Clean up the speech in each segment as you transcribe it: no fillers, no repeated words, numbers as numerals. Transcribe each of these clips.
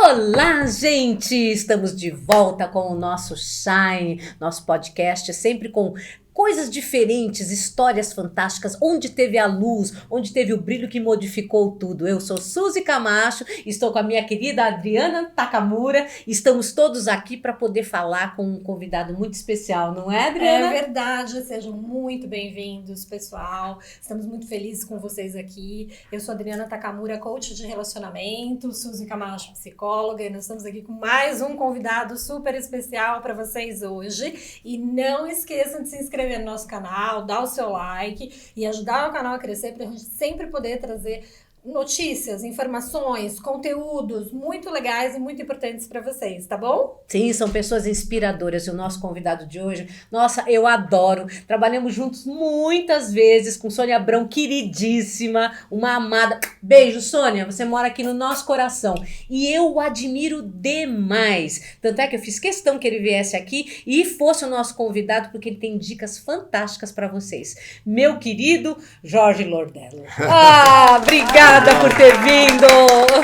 Olá, gente! Estamos de volta com o nosso Shine, nosso podcast, sempre com coisas diferentes, histórias fantásticas, onde teve a luz, onde teve o brilho que modificou tudo. Eu sou Suzy Camacho, estou com a minha querida Adriana Takamura, estamos todos aqui para poder falar com um convidado muito especial, não é, Adriana? É verdade, sejam muito bem-vindos, pessoal. Estamos muito felizes com vocês aqui. Eu sou Adriana Takamura, coach de relacionamento, Suzy Camacho, psicóloga, e nós estamos aqui com mais um convidado super especial para vocês hoje. E não esqueçam de se inscrever no nosso canal, dar o seu like e ajudar o canal a crescer para a gente sempre poder trazer notícias, informações, conteúdos muito legais e muito importantes para vocês, tá bom? Sim, são pessoas inspiradoras e o nosso convidado de hoje, nossa, eu adoro. Trabalhamos juntos muitas vezes com Sônia Abrão, queridíssima, uma amada. Beijo, Sônia, você mora aqui no nosso coração e eu o admiro demais. Tanto é que eu fiz questão que ele viesse aqui e fosse o nosso convidado porque ele tem dicas fantásticas para vocês. Meu querido Jorge Lordello. Ah, obrigada por ter vindo.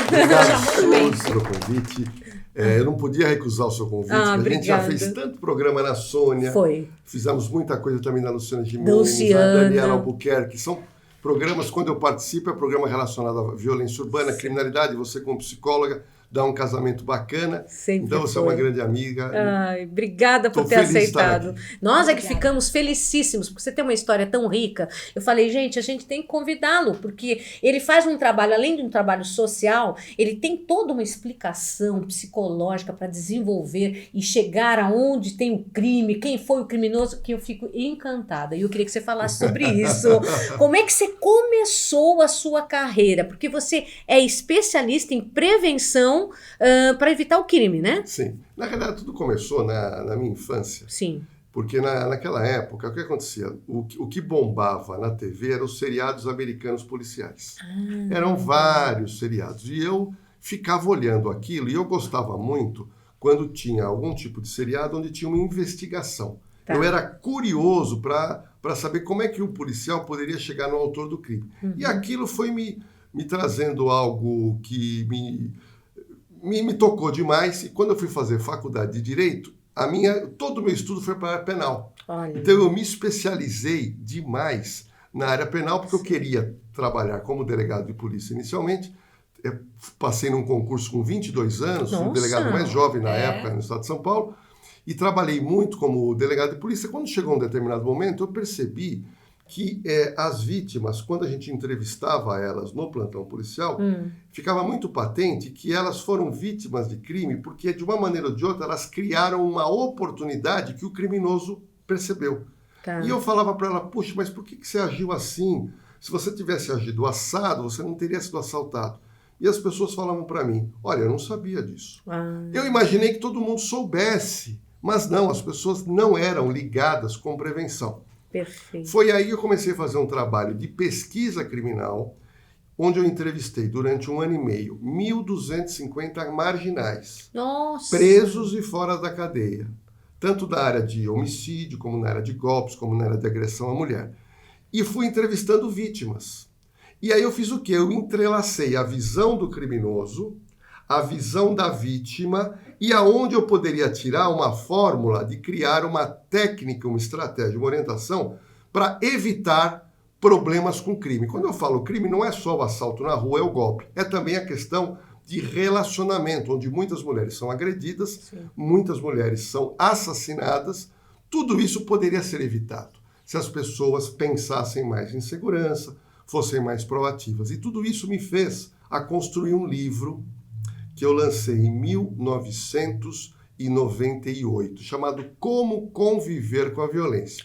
Obrigado pelo convite. Eu não podia recusar o seu convite, porque a gente já fez tanto programa na Sônia. Foi. Fizemos muita coisa também na Luciana Gimenez, na Daniela Albuquerque. São programas, quando eu participo, é programa relacionado à violência urbana, criminalidade, você como psicóloga, dá um casamento bacana. Sempre então você é uma grande amiga. Ai, obrigada por ter aceitado. Nós é que ficamos felicíssimos, porque você tem uma história tão rica. Eu falei, gente, a gente tem que convidá-lo, porque ele faz um trabalho, além de um trabalho social, ele tem toda uma explicação psicológica para desenvolver e chegar aonde tem o crime, quem foi o criminoso, que eu fico encantada. E eu queria que você falasse sobre isso. Como é que você começou a sua carreira? Porque você é especialista em prevenção para evitar o crime, né? Sim. Na realidade, tudo começou na minha infância. Sim. Porque naquela época, o que acontecia? O que bombava na TV eram os seriados americanos policiais. Eram vários seriados. E eu ficava olhando aquilo, e eu gostava muito quando tinha algum tipo de seriado onde tinha uma investigação. Tá. Eu era curioso para saber como é que o policial poderia chegar no autor do crime. E aquilo foi me trazendo algo que me tocou demais, e quando eu fui fazer faculdade de Direito, todo o meu estudo foi para a área penal. Olha. Então eu me especializei demais na área penal, porque eu queria trabalhar como delegado de polícia inicialmente. Eu passei num concurso com 22 anos, fui o delegado mais jovem na época no estado de São Paulo, e trabalhei muito como delegado de polícia. Quando chegou um determinado momento, eu percebi que as vítimas, quando a gente entrevistava elas no plantão policial, ficava muito patente que elas foram vítimas de crime porque, de uma maneira ou de outra, elas criaram uma oportunidade que o criminoso percebeu. Tá. E eu falava para ela, puxa, mas por que você agiu assim? Se você tivesse agido assado, você não teria sido assaltado. E as pessoas falavam para mim, olha, eu não sabia disso. Eu imaginei que todo mundo soubesse, mas não, as pessoas não eram ligadas com prevenção. Perfeito. Foi aí que eu comecei a fazer um trabalho de pesquisa criminal, onde eu entrevistei durante 1 ano e meio 1.250 marginais, presos e fora da cadeia, tanto da área de homicídio, como na área de golpes, como na área de agressão à mulher. E fui entrevistando vítimas. E aí eu fiz o quê? Eu entrelacei a visão do criminoso, a visão da vítima e aonde eu poderia tirar uma fórmula de criar uma técnica, uma estratégia, uma orientação para evitar problemas com crime. Quando eu falo crime, não é só o assalto na rua, é o golpe. É também a questão de relacionamento, onde muitas mulheres são agredidas, muitas mulheres são assassinadas. Tudo isso poderia ser evitado se as pessoas pensassem mais em segurança, fossem mais proativas. E tudo isso me fez a construir um livro que eu lancei em 1998, chamado Como Conviver com a Violência.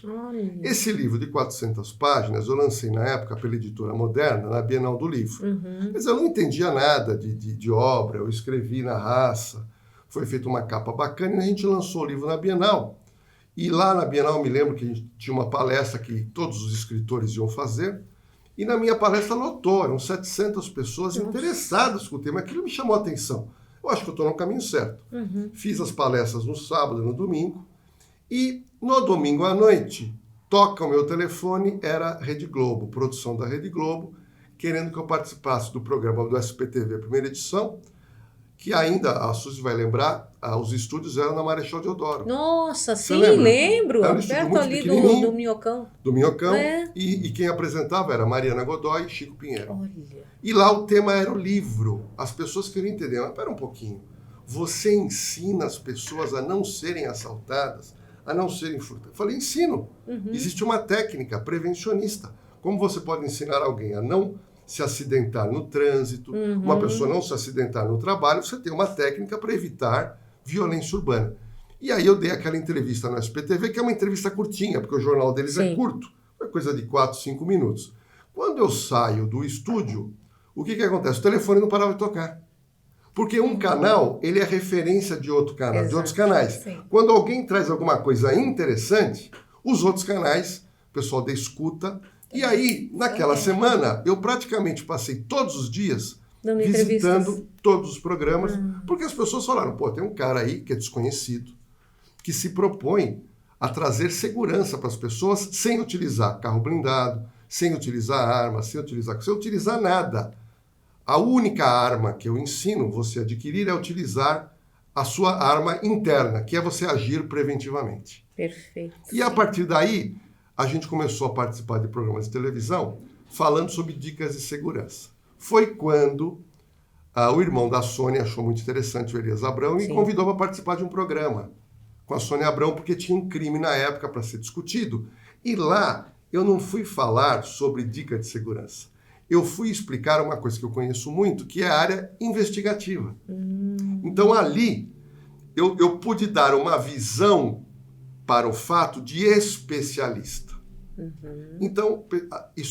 Esse livro de 400 páginas eu lancei na época pela Editora Moderna, na Bienal do Livro. Mas eu não entendia nada de obra, eu escrevi na raça, foi feita uma capa bacana e a gente lançou o livro na Bienal. E lá na Bienal, me lembro que a gente tinha uma palestra que todos os escritores iam fazer, e na minha palestra lotou, eram 700 pessoas interessadas com o tema. Aquilo me chamou a atenção. Eu acho que eu estou no caminho certo. Fiz as palestras no sábado e no domingo. E no domingo à noite, toca o meu telefone, era a Rede Globo, produção da Rede Globo, querendo que eu participasse do programa do SPTV, primeira edição. que ainda, a Suzy vai lembrar, os estúdios eram na Marechal Deodoro. Nossa, Você sim, lembra? lembro. Era um estúdio Perto muito ali pequenininho. do Minhocão. Do Minhocão. É. E quem apresentava era Mariana Godoy e Chico Pinheiro. Olha. E lá o tema era o livro. As pessoas queriam entender, mas pera um pouquinho. Você ensina as pessoas a não serem assaltadas, a não serem furtadas? Eu falei, ensino. Existe uma técnica prevencionista. Como você pode ensinar alguém a não se acidentar no trânsito, uma pessoa não se acidentar no trabalho, você tem uma técnica para evitar violência urbana. E aí eu dei aquela entrevista no SPTV, que é uma entrevista curtinha, porque o jornal deles é curto, é coisa de 4, 5 minutos. Quando eu saio do estúdio, o que acontece? O telefone não parava de tocar. Porque um canal, ele é referência de outro canal, Exato. de outros canais. Sim. Quando alguém traz alguma coisa interessante, os outros canais, o pessoal da escuta. E aí, naquela semana, eu praticamente passei todos os dias Dando visitando entrevistas. todos os programas, porque as pessoas falaram, pô, tem um cara aí que é desconhecido, que se propõe a trazer segurança para as pessoas sem utilizar carro blindado, sem utilizar arma, sem utilizar nada. A única arma que eu ensino você a adquirir é utilizar a sua arma interna, que é você agir preventivamente. Perfeito. E a partir daí, a gente começou a participar de programas de televisão falando sobre dicas de segurança. Foi quando o irmão da Sônia achou muito interessante, o Elias Abrão, e me convidou para participar de um programa com a Sônia Abrão, porque tinha um crime na época para ser discutido. E lá eu não fui falar sobre dica de segurança. Eu fui explicar uma coisa que eu conheço muito, que é a área investigativa. Então ali eu pude dar uma visão para o fato de especialista. Então,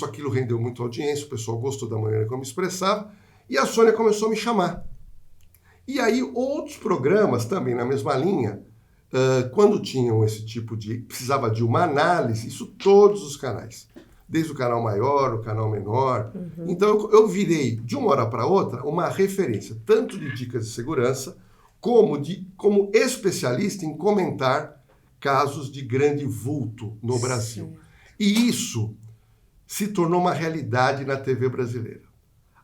aquilo rendeu muito audiência, o pessoal gostou da maneira como eu me expressava, e a Sônia começou a me chamar. E aí, outros programas, também na mesma linha, quando tinham esse tipo de... precisava de uma análise, isso todos os canais, desde o canal maior, o canal menor. Então, eu virei, de uma hora para outra, uma referência, tanto de dicas de segurança, como especialista em comentar casos de grande vulto no Brasil. E isso se tornou uma realidade na TV brasileira.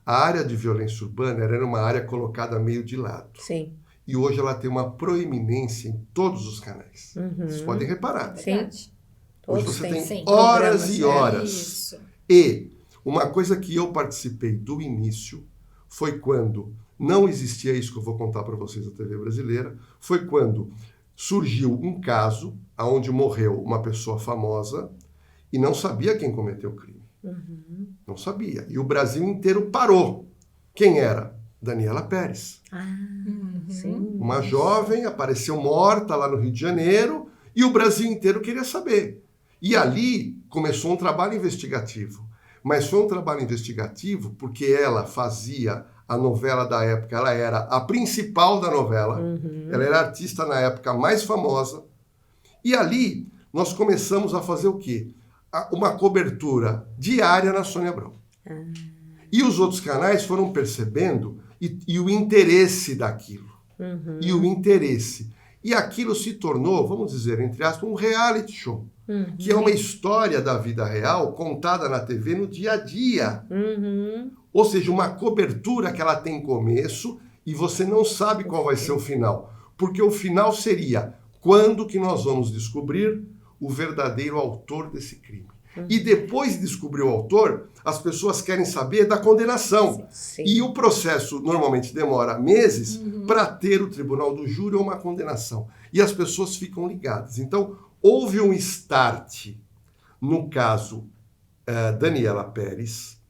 A área de violência urbana era uma área colocada meio de lado. Sim. E hoje ela tem uma proeminência em todos os canais. Vocês podem reparar. Sim. Hoje Todos você têm. tem horas e programas, horas. Isso. E uma coisa que eu participei do início foi quando não existia isso que eu vou contar para vocês da TV brasileira, foi quando surgiu um caso onde morreu uma pessoa famosa e não sabia quem cometeu o crime. Não sabia. E o Brasil inteiro parou. Quem era? Daniela Pérez. Sim. Uma jovem apareceu morta lá no Rio de Janeiro e o Brasil inteiro queria saber. E ali começou um trabalho investigativo. Mas foi um trabalho investigativo porque ela fazia a novela da época, ela era a principal da novela, ela era a artista na época mais famosa. E ali nós começamos a fazer o quê? Uma cobertura diária na Sônia Abrão. E os outros canais foram percebendo e o interesse daquilo. E o interesse. E aquilo se tornou, vamos dizer, entre aspas, um reality show. Que é uma história da vida real contada na TV no dia a dia. Ou seja, uma cobertura que ela tem começo e você não sabe qual vai ser o final. Porque o final seria quando que nós vamos descobrir o verdadeiro autor desse crime. E depois de descobrir o autor, as pessoas querem saber da condenação. Sim. E o processo normalmente demora meses para ter o tribunal do júri ou uma condenação. E as pessoas ficam ligadas. Então, houve um start, no caso Daniela Pérez,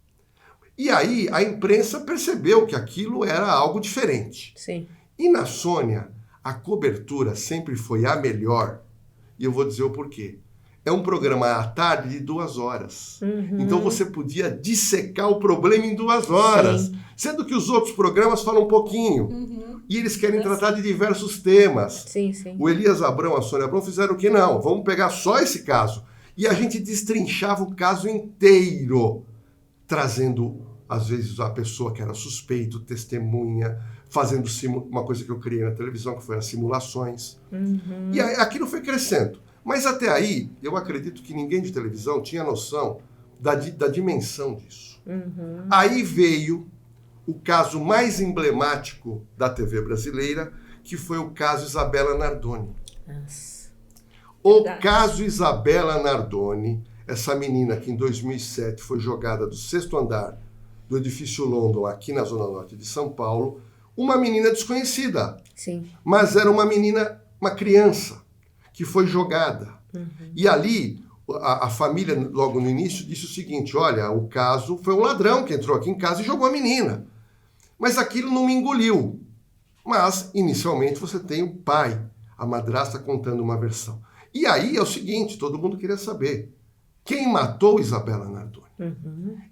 e aí a imprensa percebeu que aquilo era algo diferente. Sim. E na Sônia, a cobertura sempre foi a melhor, e eu vou dizer o porquê. É um programa à tarde de 2 horas. Então você podia dissecar o problema em 2 horas. Sim. Sendo que os outros programas falam um pouquinho. E eles querem tratar de diversos temas. Sim, sim. O Elias Abrão, a Sônia Abrão fizeram o que? Não, vamos pegar só esse caso. E a gente destrinchava o caso inteiro, trazendo, às vezes, a pessoa que era suspeito, testemunha, fazendo uma coisa que eu criei na televisão, que foi as simulações. E aí, aquilo foi crescendo. Mas até aí, eu acredito que ninguém de televisão tinha noção da dimensão disso. Aí veio o caso mais emblemático da TV brasileira, que foi o caso Isabela Nardoni. Nossa. O caso Isabela Nardoni, essa menina que em 2007 foi jogada do 6º andar do edifício London, aqui na Zona Norte de São Paulo, uma menina desconhecida. Sim. Mas era uma menina, uma criança, que foi jogada. E ali, a família, logo no início, disse o seguinte, olha, o caso foi um ladrão que entrou aqui em casa e jogou a menina. Mas aquilo não me engoliu. Mas, inicialmente, você tem o pai, a madrasta, contando uma versão. E aí é o seguinte, todo mundo queria saber, quem matou Isabela Nardoni?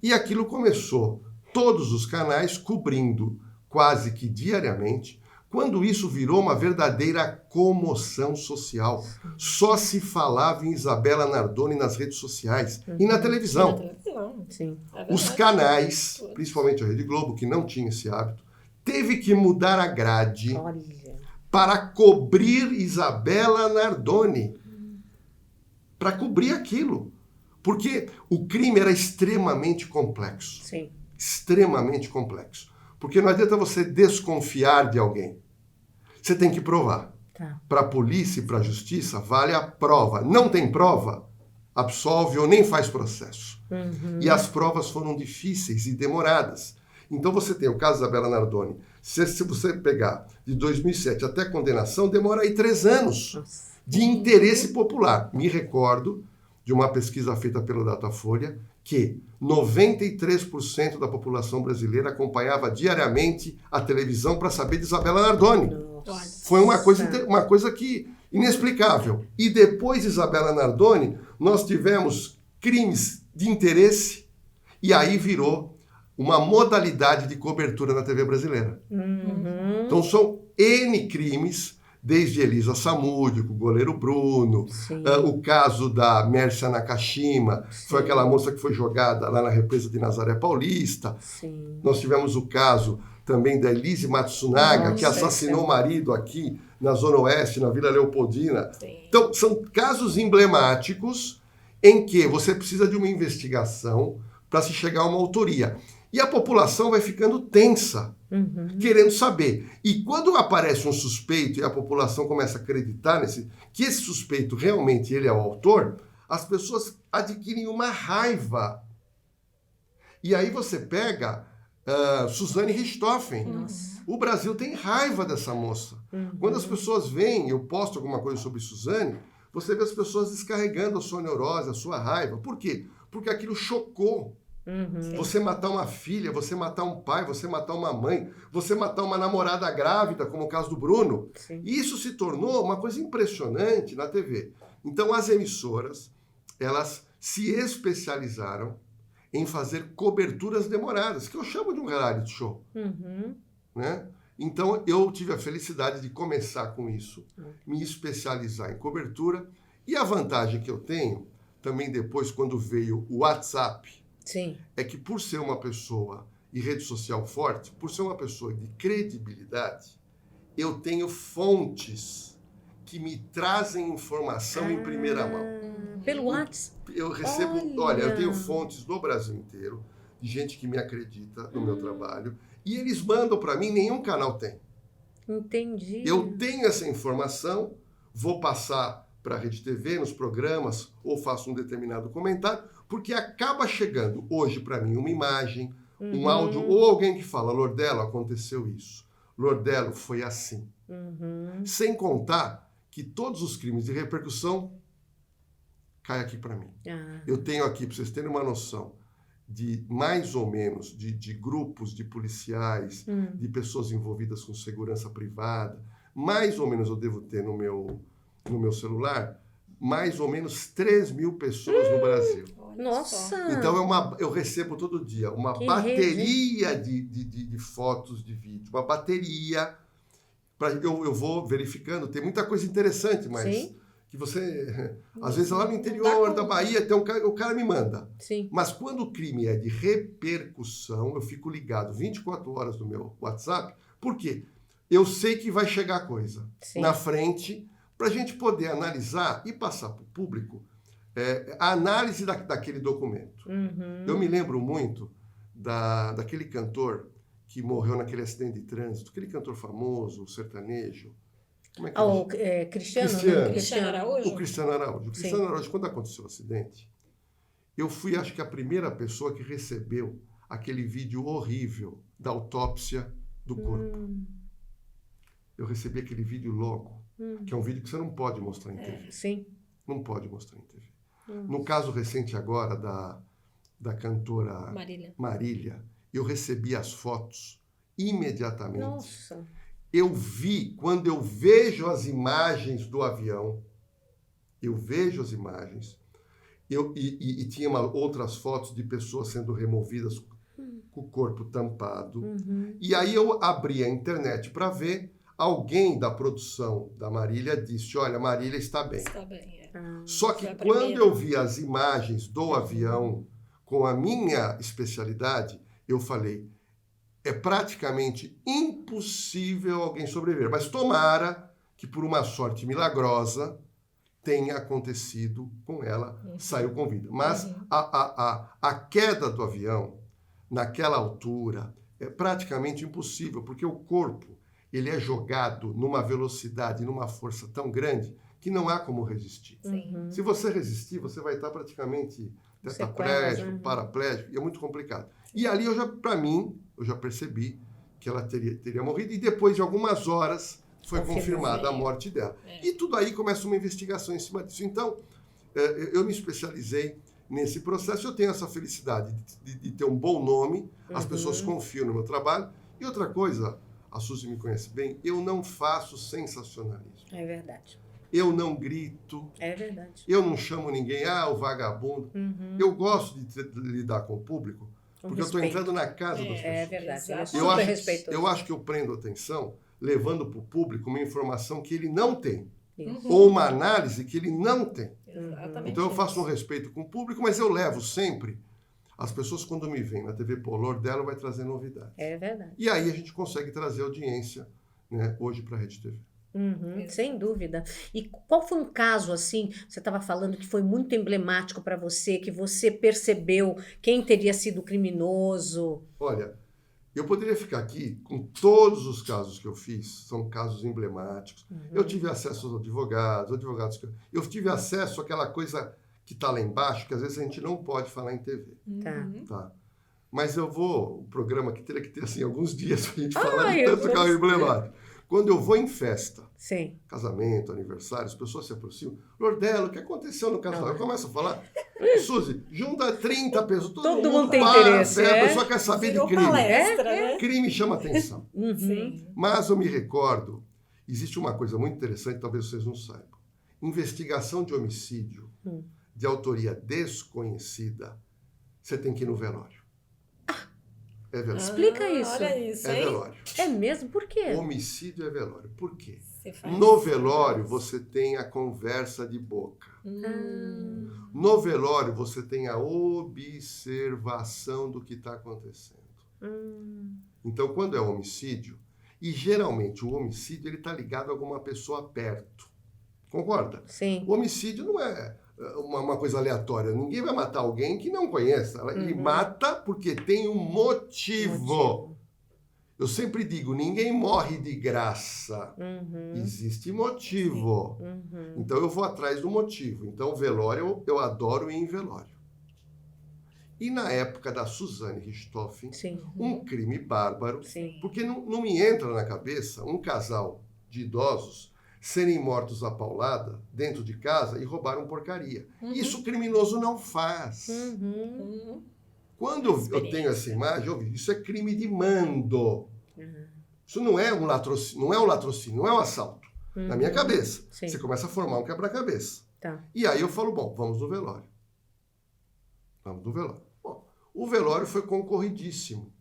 E aquilo começou, todos os canais cobrindo quase que diariamente, quando isso virou uma verdadeira comoção social. Só se falava em Isabela Nardoni nas redes sociais e na televisão. Sim. Os canais, principalmente a Rede Globo, que não tinha esse hábito, teve que mudar a grade para cobrir Isabela Nardoni. Para cobrir aquilo. Porque o crime era extremamente complexo. Sim. Extremamente complexo. Porque não adianta você desconfiar de alguém. Você tem que provar. Tá. Para a polícia e para a justiça, vale a prova. Não tem prova, absolve ou nem faz processo. E as provas foram difíceis e demoradas. Então você tem o caso da Isabela Nardoni. Se você pegar de 2007 até a condenação, demora aí 3 anos. Nossa. De interesse popular. Me recordo de uma pesquisa feita pelo Datafolha que 93% da população brasileira acompanhava diariamente a televisão para saber de Isabela Nardoni. Nossa. Foi uma coisa que inexplicável. E depois de Isabela Nardoni, nós tivemos crimes de interesse e aí virou uma modalidade de cobertura na TV brasileira. Então são N crimes, desde Elisa Samúdio, com o goleiro Bruno, o caso da Mércia Nakashima, foi aquela moça que foi jogada lá na represa de Nazaré Paulista. Sim. Nós tivemos o caso também da Elise Matsunaga, que assassinou o marido aqui na Zona Oeste, na Vila Leopoldina. Sim. Então, são casos emblemáticos em que você precisa de uma investigação para se chegar a uma autoria. E a população vai ficando tensa, querendo saber. E quando aparece um suspeito e a população começa a acreditar que esse suspeito realmente ele é o autor, as pessoas adquirem uma raiva. E aí você pega Suzane Richthofen. Nossa. O Brasil tem raiva dessa moça. Quando as pessoas veem, eu posto alguma coisa sobre Suzane, você vê as pessoas descarregando a sua neurose, a sua raiva. Por quê? Porque aquilo chocou. Você matar uma filha, você matar um pai, você matar uma mãe, você matar uma namorada grávida, como o caso do Bruno. Sim. E isso se tornou uma coisa impressionante na TV. Então as emissoras, elas se especializaram em fazer coberturas demoradas, que eu chamo de um reality show. Né? Então eu tive a felicidade de começar com isso, me especializar em cobertura. E a vantagem que eu tenho, também depois quando veio o WhatsApp, Sim. é que por ser uma pessoa e rede social forte, por ser uma pessoa de credibilidade, eu tenho fontes que me trazem informação em primeira mão. Pelo WhatsApp? Eu recebo, olha, eu tenho fontes no Brasil inteiro, de gente que me acredita no meu trabalho, e eles mandam para mim, nenhum canal tem. Entendi. Eu tenho essa informação, vou passar para a Rede TV, nos programas, ou faço um determinado comentário, porque acaba chegando hoje para mim uma imagem, um áudio, ou alguém que fala, Lordelo, aconteceu isso. Lordelo, foi assim. Sem contar que todos os crimes de repercussão caem aqui para mim. Eu tenho aqui, para vocês terem uma noção, de mais ou menos, de grupos de policiais, de pessoas envolvidas com segurança privada, mais ou menos eu devo ter no meu celular, mais ou menos 3 mil pessoas no Brasil. Nossa! Então eu recebo todo dia uma bateria de fotos, de vídeo, uma bateria. Eu vou verificando, tem muita coisa interessante, mas Sim. que você... Às vezes lá no interior da Bahia, tem o cara me manda. Sim. Mas quando o crime é de repercussão, eu fico ligado 24 horas no meu WhatsApp. Por quê? Eu sei que vai chegar coisa na frente para a gente poder analisar e passar para o público a análise daquele documento. Eu me lembro muito daquele cantor que morreu naquele acidente de trânsito, aquele cantor famoso, sertanejo. Como é que O Cristiano Araújo? O Cristiano Araújo. O Cristiano Araújo, quando aconteceu o acidente, eu fui, acho que, a primeira pessoa que recebeu aquele vídeo horrível da autópsia do corpo. Eu recebi aquele vídeo logo, que é um vídeo que você não pode mostrar em TV. Sim. Não pode mostrar em TV. No caso recente agora da cantora Marília, eu recebi as fotos imediatamente. Nossa. Eu vi, quando eu vejo as imagens do avião, e tinha outras fotos de pessoas sendo removidas com o corpo tampado. E aí eu abri a internet para ver, alguém da produção da Marília disse, olha, Marília está bem. Está bem, Só que quando eu vi as imagens do avião com a minha especialidade, eu falei, é praticamente impossível alguém sobreviver. Mas tomara que, por uma sorte milagrosa, tenha acontecido com ela, saiu com vida. Mas a queda do avião, naquela altura, é praticamente impossível, porque o corpo ele é jogado numa velocidade, numa força tão grande, que não há como resistir. Se você resistir, você vai estar praticamente tetraplégico, paraplégico, e é muito complicado. E ali eu já percebi que ela teria morrido, e depois de algumas horas foi confirmada a morte dela. E tudo aí começa uma investigação em cima disso. Então, eu me especializei nesse processo, eu tenho essa felicidade de ter um bom nome, as pessoas confiam no meu trabalho. E outra coisa, a Suzy me conhece bem, eu não faço sensacionalismo. É verdade. Eu não grito. É verdade. Eu não chamo ninguém, o vagabundo. Eu gosto de lidar com o público, porque eu estou entrando na casa das pessoas. É verdade. Eu acho que eu prendo atenção levando para o público uma informação que ele não tem. Isso. Ou uma análise que ele não tem. Exatamente. Então eu faço um respeito com o público, mas eu levo sempre. As pessoas, quando me veem na TV Polor, dela vai trazer novidades. É verdade. E aí a gente consegue trazer audiência, né, hoje para a Rede TV. Sem dúvida. E qual foi um caso, assim, você estava falando que foi muito emblemático para você, que você percebeu quem teria sido criminoso? Olha, eu poderia ficar aqui com todos os casos que eu fiz, são casos emblemáticos. Eu tive acesso aos advogados. Eu tive acesso àquela coisa que está lá embaixo, que às vezes a gente não pode falar em TV. Tá? Mas o programa que teria que ter assim, alguns dias para a gente falar de tanto caso emblemático. Quando eu vou em festa, casamento, aniversário, as pessoas se aproximam. Lordelo, o que aconteceu no casamento? Eu começo a falar. Suzy, junta 30 pessoas. Todo mundo tem interesse. A pessoa quer saber de crime. Palestra, né? Crime chama atenção. Sim. Mas eu me recordo, existe uma coisa muito interessante, talvez vocês não saibam. Investigação de homicídio de autoria desconhecida, você tem que ir no velório. É velório. Explica isso. Olha isso, hein? Velório. É mesmo? Por quê? Homicídio é velório. Por quê? faz. No velório, você tem a conversa de boca. No velório, você tem a observação do que está acontecendo. Então, quando é homicídio, e geralmente o homicídio está ligado a alguma pessoa perto. Concorda? Sim. O homicídio não é uma coisa aleatória. Ninguém vai matar alguém que não conheça. Ele mata porque tem um motivo. Eu sempre digo, ninguém morre de graça. Existe motivo. Então eu vou atrás do motivo. Então velório, eu adoro ir em velório. E na época da Suzane Richthofen, um crime bárbaro, porque não me entra na cabeça um casal de idosos serem mortos à paulada dentro de casa e roubaram porcaria. Isso o criminoso não faz. Quando eu tenho essa imagem, isso é crime de mando. Isso não é um latrocínio, não é um assalto. Na minha cabeça. Você começa a formar um quebra-cabeça. E aí eu falo, bom, vamos no velório. Vamos no velório. Bom, o velório foi concorridíssimo.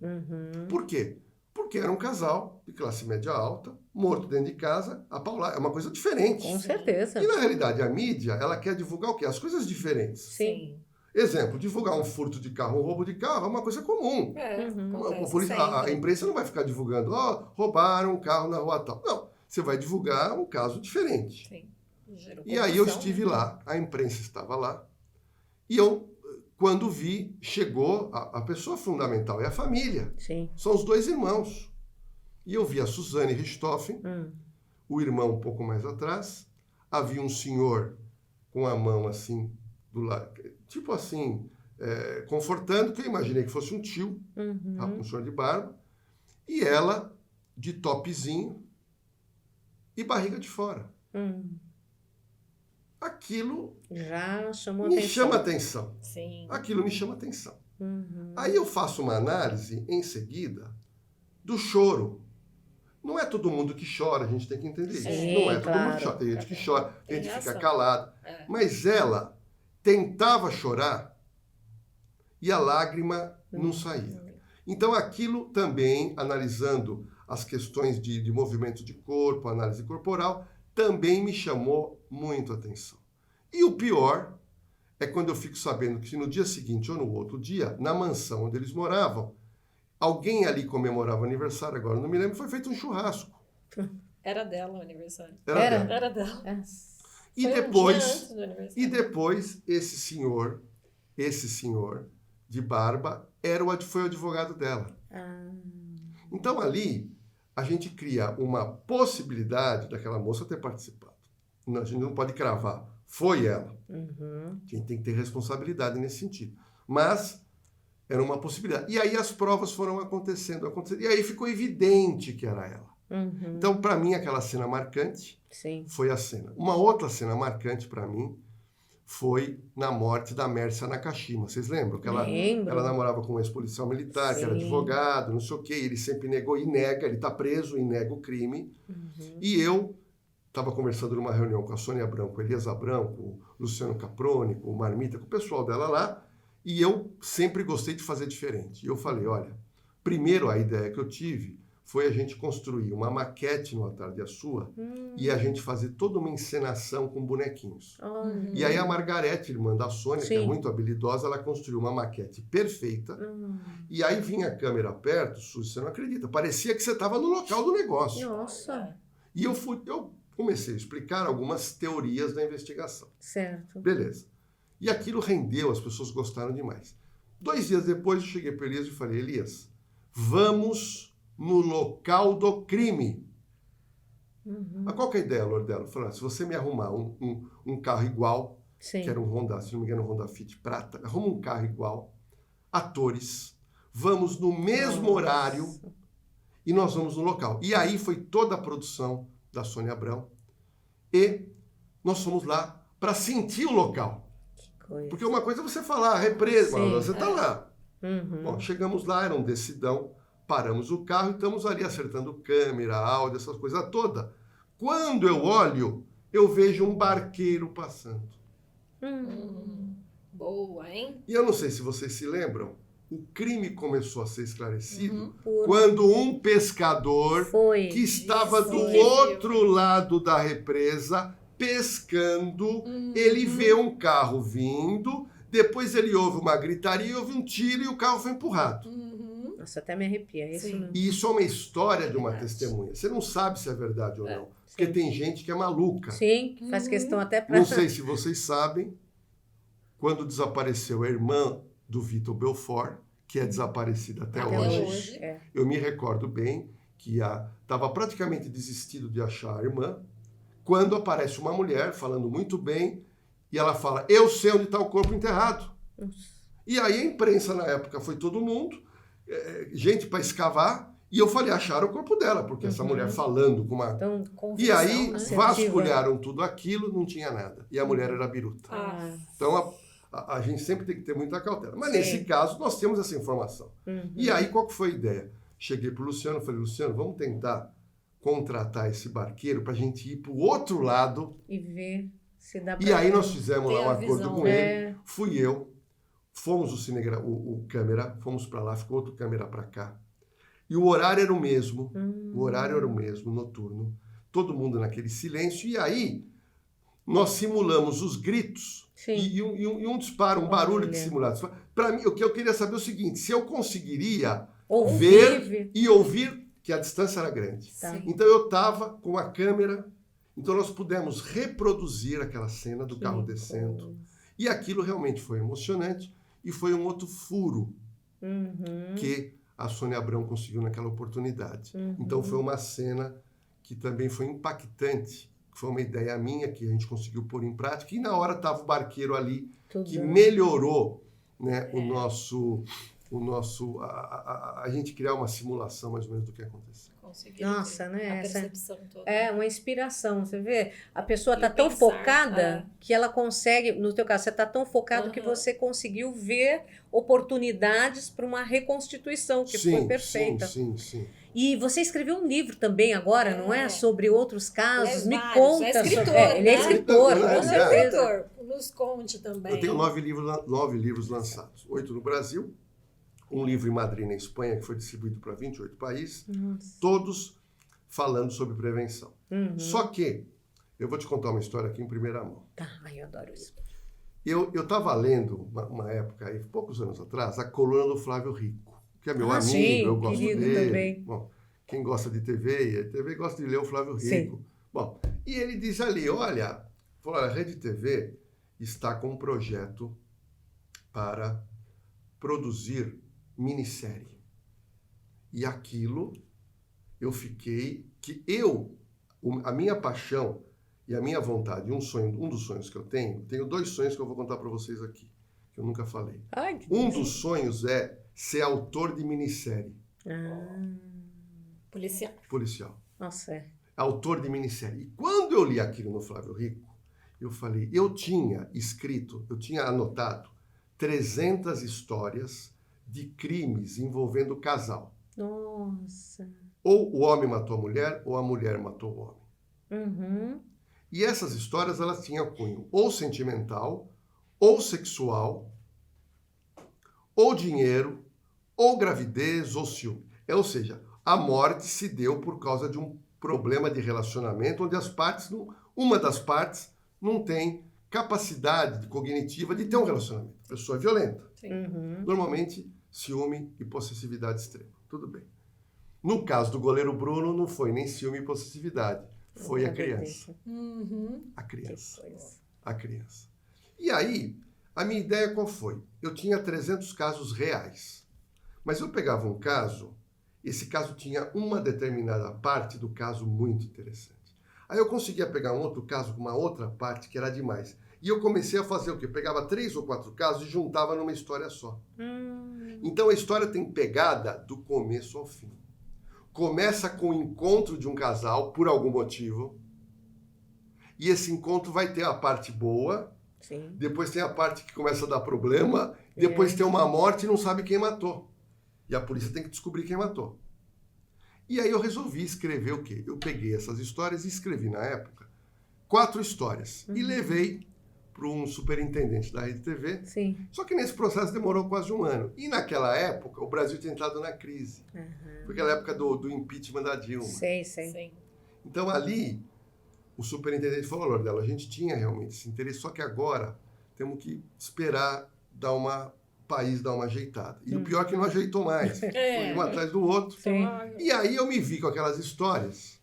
Por quê? Porque era um casal de classe média alta, morto dentro de casa, a paulada. É uma coisa diferente. Com certeza. E na realidade a mídia, ela quer divulgar o quê? As coisas diferentes. Sim. Exemplo, divulgar um furto de carro, um roubo de carro é uma coisa comum. A imprensa não vai ficar divulgando, roubaram um carro na rua tal. Não, você vai divulgar um caso diferente. Sim. E aí eu estive lá, a imprensa estava lá, e eu quando vi, chegou a pessoa fundamental, é a família. Sim. São os 2 irmãos. E eu vi a Suzane Richthofen, o irmão um pouco mais atrás. Havia um senhor com a mão assim, do lado, tipo assim, confortando, que eu imaginei que fosse um tio, um senhor de barba. E ela, de topzinho e barriga de fora. Aquilo Já chamou me atenção. chama atenção. Sim. Aquilo me chama atenção. Aí eu faço uma análise, em seguida, do choro. Não é todo mundo que chora, a gente tem que entender isso. Sim, Não é todo claro. mundo que chora. Tem gente que chora, tem gente que fica razão. calado. Mas ela tentava chorar e a lágrima não saía. Então aquilo também, analisando as questões de movimento de corpo, análise corporal, também me chamou muito a atenção. E o pior é quando eu fico sabendo que no dia seguinte ou no outro dia, na mansão onde eles moravam, alguém ali comemorava o aniversário, agora não me lembro, foi feito um churrasco. Era dela o aniversário. Era? dela. Era dela. É. E Foi um dia depois, antes do aniversário. esse senhor de barba foi o advogado dela. Então ali a gente cria uma possibilidade daquela moça ter participado. A gente não pode cravar. Foi ela. A gente tem que ter responsabilidade nesse sentido. Mas era uma possibilidade. E aí as provas foram acontecendo. E aí ficou evidente que era ela. Então, para mim, aquela cena marcante Sim. foi a cena. Uma outra cena marcante para mim foi na morte da Mércia Nakashima. Vocês lembram? Que Lembro. ela namorava com um ex-policial militar, que era Sim. advogado, não sei o quê. Ele sempre negou e nega. Ele está preso e nega o crime. E eu estava conversando numa reunião com a Sônia Abrão, com a Elias Abrão, com o Luciano Caproni, com o Marmita, com o pessoal dela lá. E eu sempre gostei de fazer diferente. E eu falei, olha, primeiro a ideia que eu tive foi a gente construir uma maquete no Altar de Açúa e a gente fazer toda uma encenação com bonequinhos. E aí a Margarete, irmã da Sônia, que é Sim. muito habilidosa, ela construiu uma maquete perfeita. E aí vinha a câmera perto, Suzy, você não acredita, parecia que você estava no local do negócio. Nossa. E eu comecei a explicar algumas teorias da investigação. Certo. Beleza. E aquilo rendeu, as pessoas gostaram demais. 2 dias depois eu cheguei para Elias e falei, Elias, vamos no local do crime. Mas qual que é a ideia, Lordelo? Eu falei, se você me arrumar um carro igual, Sim. que era um Honda, se não me engano, um Honda Fit prata, arruma um carro igual, atores, vamos no mesmo horário e nós vamos no local. E aí foi toda a produção da Sônia Abrão e nós fomos lá para sentir o local. Coisa. Porque uma coisa é você falar, represa, Sim. você está lá. Bom, chegamos lá, era um decidão, paramos o carro e estamos ali acertando câmera, áudio, essas coisas todas. Quando eu olho, eu vejo um barqueiro passando. Boa, hein? E eu não sei se vocês se lembram, o crime começou a ser esclarecido Por- quando um pescador Foi. que estava Isso, do ele outro lado da represa, pescando, ele vê um carro vindo, depois ele ouve uma gritaria, ouve um tiro e o carro foi empurrado. Nossa, até me arrepia. É isso Sim. mesmo. E isso é uma história de uma Verdade. testemunha. Você não sabe se é verdade ou não. Porque tem gente que é maluca. Sim, que faz questão até para... Não sei se vocês sabem, quando desapareceu a irmã do Vitor Belfort, que é desaparecida até hoje, É. eu me recordo bem que estava praticamente desistido de achar a irmã, quando aparece uma mulher falando muito bem, e ela fala, eu sei onde está o corpo enterrado. E aí a imprensa na época foi todo mundo, gente para escavar, e eu falei, acharam o corpo dela, porque essa mulher falando com uma... Então, E aí né? vasculharam tudo aquilo, não tinha nada. E a mulher era biruta. Ah, Então a gente sempre tem que ter muita cautela. Mas Sim. nesse caso, nós temos essa informação. E aí, qual que foi a ideia? Cheguei para o Luciano e falei, Luciano, vamos tentar contratar esse barqueiro para a gente ir para o outro lado. E ver se dá E aí nós fizemos Ter lá um a acordo visão, com né? ele. Fui eu, fomos o câmera, fomos para lá, ficou outro câmera para cá. E o horário era o mesmo, noturno. Todo mundo naquele silêncio. E aí, nós simulamos os gritos Sim. e um disparo, um barulho Olha. de simulado. Para mim, o que eu queria saber é o seguinte, se eu conseguiria Ouvir. ver e ouvir, que a distância era grande. Tá. Sim. Então eu estava com a câmera, então nós pudemos reproduzir aquela cena do carro descendo. E aquilo realmente foi emocionante. E foi um outro furo que a Sônia Abrão conseguiu naquela oportunidade. Então foi uma cena que também foi impactante, que foi uma ideia minha que a gente conseguiu pôr em prática, e na hora estava o barqueiro ali, que melhorou, né, a gente criar uma simulação mais ou menos do que aconteceu. Nossa, né? A percepção toda. É uma inspiração, você vê? A pessoa está tão focada que ela consegue, no teu caso, você está tão focado que você conseguiu ver oportunidades para uma reconstituição que foi perfeita. Sim. E você escreveu um livro também agora, não é? Sobre outros casos. Me vários. conta. É escritor, sobre... Ele é escritor, Então, com certeza. Escritor, nos conte também. Eu tenho 9 livros lançados. 8 no Brasil, um livro em Madrid, na Espanha, que foi distribuído para 28 países, todos falando sobre prevenção. Só que, eu vou te contar uma história aqui em primeira mão. Tá, eu adoro isso. Eu estava lendo, uma época, aí, poucos anos atrás, a coluna do Flávio Rico, que é meu amigo, sim, eu gosto dele. Também. Bom, quem gosta de TV gosta de ler o Flávio Rico. Sim. Bom, e ele diz ali, olha, a Rede TV está com um projeto para produzir minissérie. E aquilo, eu fiquei, a minha paixão e a minha vontade, um dos sonhos que eu tenho 2 sonhos que eu vou contar para vocês aqui, que eu nunca falei. Ai, um dos sonhos é ser autor de minissérie. Policial. Nossa, é. Autor de minissérie. E quando eu li aquilo no Flávio Rico, eu falei, eu tinha anotado 300 histórias de crimes envolvendo o casal. Nossa. Ou o homem matou a mulher, ou a mulher matou o homem. E essas histórias, elas tinham cunho ou sentimental, ou sexual, ou dinheiro, ou gravidez, ou ciúme. Ou seja, a morte se deu por causa de um problema de relacionamento onde uma das partes não tem capacidade cognitiva de ter um relacionamento. A pessoa é violenta. Normalmente, ciúme e possessividade extrema. Tudo bem. No caso do goleiro Bruno, não foi nem ciúme e possessividade. Foi a criança. A criança. E aí, a minha ideia qual foi? Eu tinha 300 casos reais. Mas eu pegava um caso, esse caso tinha uma determinada parte do caso muito interessante. Aí eu conseguia pegar um outro caso com uma outra parte que era demais. E eu comecei a fazer o quê? Eu pegava 3 ou 4 casos e juntava numa história só. Então a história tem pegada do começo ao fim. Começa com o encontro de um casal, por algum motivo. E esse encontro vai ter a parte boa. Sim. Depois tem a parte que começa a dar problema. Depois tem uma morte e não sabe quem matou. E a polícia tem que descobrir quem matou. E aí eu resolvi escrever o quê? Eu peguei essas histórias e escrevi, na época, 4 histórias. E levei para um superintendente da Rede TV. Sim. Só que nesse processo demorou quase 1 ano. E naquela época, o Brasil tinha entrado na crise. Foi aquela época do impeachment da Dilma. Sei. Então ali, o superintendente falou, Lordelo, a gente tinha realmente esse interesse, só que agora temos que esperar o país dar uma ajeitada. E o pior é que não ajeitou mais. Foi um atrás do outro. Sim. E aí eu me vi com aquelas histórias.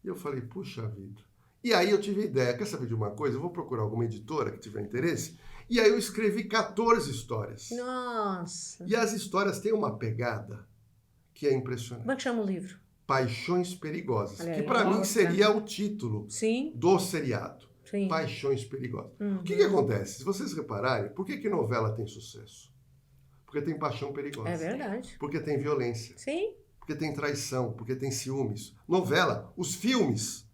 E eu falei, puxa vida. E aí eu tive a ideia, quer saber de uma coisa? Eu vou procurar alguma editora que tiver interesse. E aí eu escrevi 14 histórias. Nossa. E as histórias têm uma pegada que é impressionante. Como é que chama o livro? Paixões Perigosas. Olha aí. Que para mim seria o título do seriado. Sim. Paixões Perigosas. O que acontece? Se vocês repararem, por que novela tem sucesso? Porque tem paixão perigosa. É verdade. Porque tem violência. Sim. Porque tem traição. Porque tem ciúmes. Novela, os filmes.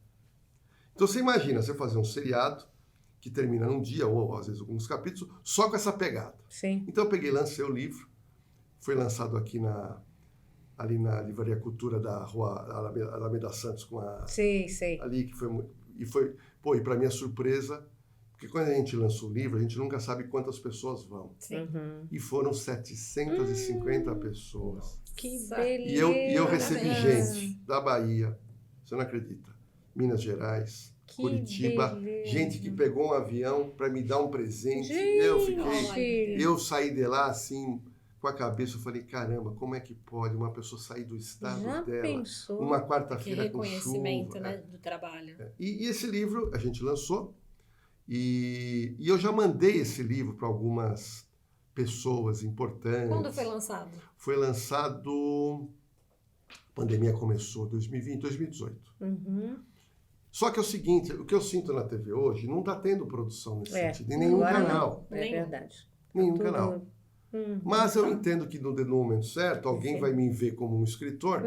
Então você imagina você fazer um seriado que termina num dia, ou às vezes alguns capítulos, só com essa pegada. Sim. Então eu peguei e lancei o livro. Foi lançado aqui ali na Livraria Cultura da Rua Alameda Santos com a... Sei. Ali que foi... Pô, e para minha surpresa, porque quando a gente lança o livro, a gente nunca sabe quantas pessoas vão. Sim. E foram 750 pessoas. Que beleza. E eu recebi gente da Bahia, você não acredita, Minas Gerais, Curitiba, beleza. Gente que pegou um avião para me dar um presente. Gente. Eu saí de lá assim... com a cabeça, eu falei, caramba, como é que pode uma pessoa sair do estado dela, pensou? uma quarta-feira com chuva? Reconhecimento, né, do trabalho. E esse livro a gente lançou, e eu já mandei esse livro para algumas pessoas importantes. Quando foi lançado? Foi lançado... A pandemia começou em 2020, 2018. Só que é o seguinte, o que eu sinto na TV hoje, não está tendo produção nesse sentido, em nenhum canal. Não. É verdade. Nenhum canal. Mas eu entendo que no momento certo, alguém vai me ver como um escritor,